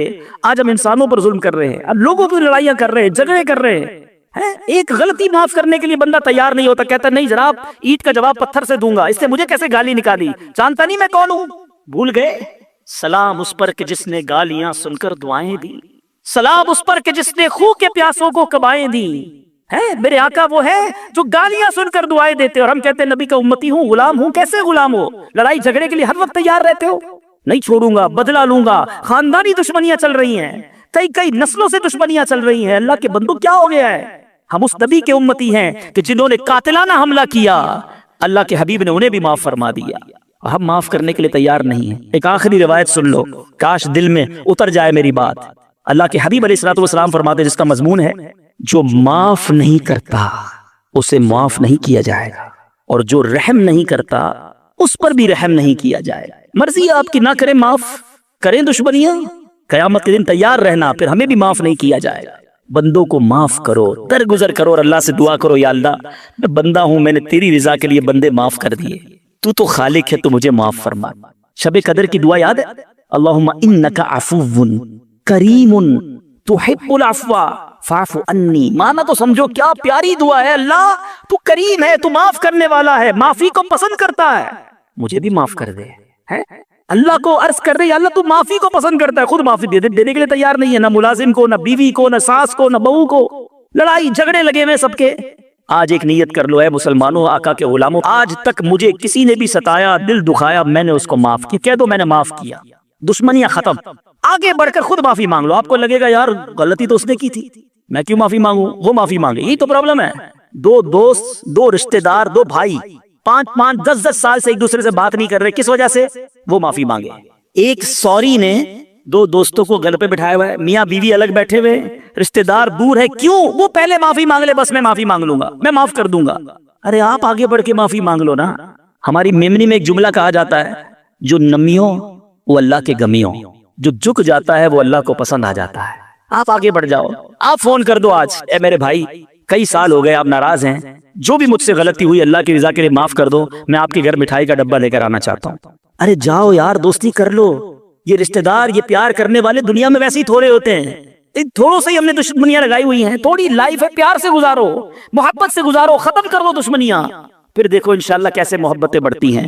آج ہم انسانوں پر ظلم کر رہے ہیں، اب لوگوں کی لڑائیاں کر رہے ہیں، جھگڑے کر رہے ہیں۔ ایک غلطی معاف کرنے کے لیے بندہ تیار نہیں ہوتا، کہتا نہیں جناب اینٹ کا جواب پتھر سے دوں گا، اس سے مجھے کیسے گالی نکالی، جانتا نہیں میں کون ہوں۔ بھول گئے؟ سلام اس پر کہ جس نے گالیاں سن کر دعائیں دی، سلام اس پر کہ جس نے خون کے پیاسوں کو کبائیں دی۔ میرے آقا وہ ہے جو گالیاں سن کر دعائیں دیتے، اور ہم کہتے ہیں نبی کا امتی ہوں، غلام ہوں۔ کیسے غلام ہو؟ لڑائی جھگڑے کے لیے ہر وقت تیار رہتے ہو، نہیں چھوڑوں گا، بدلہ لوں گا، خاندانی دشمنیاں چل رہی ہیں، کئی نسلوں سے دشمنیاں چل رہی ہیں۔ اللہ کے بندو کیا ہو گیا ہے؟ ہم اس نبی کے امتی ہیں کہ جنہوں نے قاتلانہ حملہ کیا، اللہ کے حبیب نے انہیں بھی معاف فرما دیا، ہم معاف کرنے کے لیے تیار نہیں ہیں۔ ایک آخری روایت سن لو، کاش دل میں اتر جائے میری بات۔ اللہ کے حبیب علیہ الصلوۃ والسلام فرماتے ہیں، جس کا مضمون ہے جو معاف نہیں کرتا اسے معاف نہیں کیا جائے گا، اور جو رحم نہیں کرتا اس پر بھی رحم نہیں کیا جائے گا۔ مرضی آپ کی نہ کریں معاف، کریں دشمنیاں، قیامت کے دن تیار رہنا، پھر ہمیں بھی معاف نہیں کیا جائے گا۔ بندوں کو معاف کرو، درگزر کرو اور اللہ سے دعا کرو، یا اللہ میں بندہ ہوں، میں نے تیری رضا کے لیے بندے معاف کر دیے، تو خالق ہے، تو مجھے معاف فرما۔ شب قدر کی دعا یاد ہے؟ اللہم انک عفو کریم تحب العفو فاعف عنی۔ مانا تو سمجھو کیا پیاری دعا ہے، اللہ تو کریم ہے، تو معاف کرنے والا ہے، معافی کو پسند کرتا ہے، مجھے بھی معاف کر دے۔ اللہ کو عرض کر رہے ہیں، اللہ تو معافی کو پسند کرتا ہے، خود معافی دینے کے لیے تیار نہیں ہے، نہ ملازم کو، نہ بیوی کو، نہ ساس کو، نہ بہو کو، لڑائی جھگڑے لگے ہوئے سب کے۔ آج ایک نیت کر لو، اے مسلمانوں، آقا کے غلاموں، آج تک مجھے کسی نے بھی ستایا، دل دکھایا، میں نے اس کو معاف کیا، کہہ دو میں نے معاف کیا، دشمنیاں ختم۔ آگے بڑھ کر خود معافی مانگ لو۔ آپ کو لگے گا یار غلطی تو اس نے کی تھی، میں کیوں معافی مانگوں، وہ معافی مانگے، یہی تو پرابلم ہے۔ دو دوست، دو رشتہ دار، دو بھائی 5-5 10-10 سال سے ایک دوسرے سے بات نہیں کر رہے، کس وجہ سے؟ وہ معافی مانگے۔ ایک سوری نے دو دوستوں کو گل پہ بٹھایا ہوا ہے، میاں بیوی الگ بیٹھے ہوئے، رشتہ دار دور ہے، کیوں؟ وہ پہلے معافی مانگ لے، بس میں معافی مانگ لوں گا، میں معاف کر دوں گا۔ ارے آپ آگے بڑھ کے معافی مانگ لو نا۔ ہماری میمنی میں ایک جملہ کہا جاتا ہے، جو نمیوں وہ اللہ کے گمیوں، جو جھک جاتا ہے وہ اللہ کو پسند آ جاتا ہے۔ آپ آگے بڑھ جاؤ، آپ فون کر دو آج، اے میرے بھائی کئی سال ہو گئے آپ ناراض ہیں، جو بھی مجھ سے غلطی ہوئی اللہ کی رضا کے لیے معاف کر دو، میں آپ کے گھر مٹھائی کا ڈبہ لے کر آنا چاہتا ہوں۔ ارے جاؤ یار، دوستی کر لو۔ یہ رشتہ دار، یہ پیار کرنے والے دنیا میں ویسے ہی تھوڑے ہوتے ہیں، تھوڑوں سے ہی ہم نے دشمنیاں لگائی ہوئی ہیں۔ تھوڑی لائف ہے، پیار سے گزارو، محبت سے گزارو، ختم کر دو دشمنیاں، پھر دیکھو انشاءاللہ کیسے محبتیں بڑھتی ہیں۔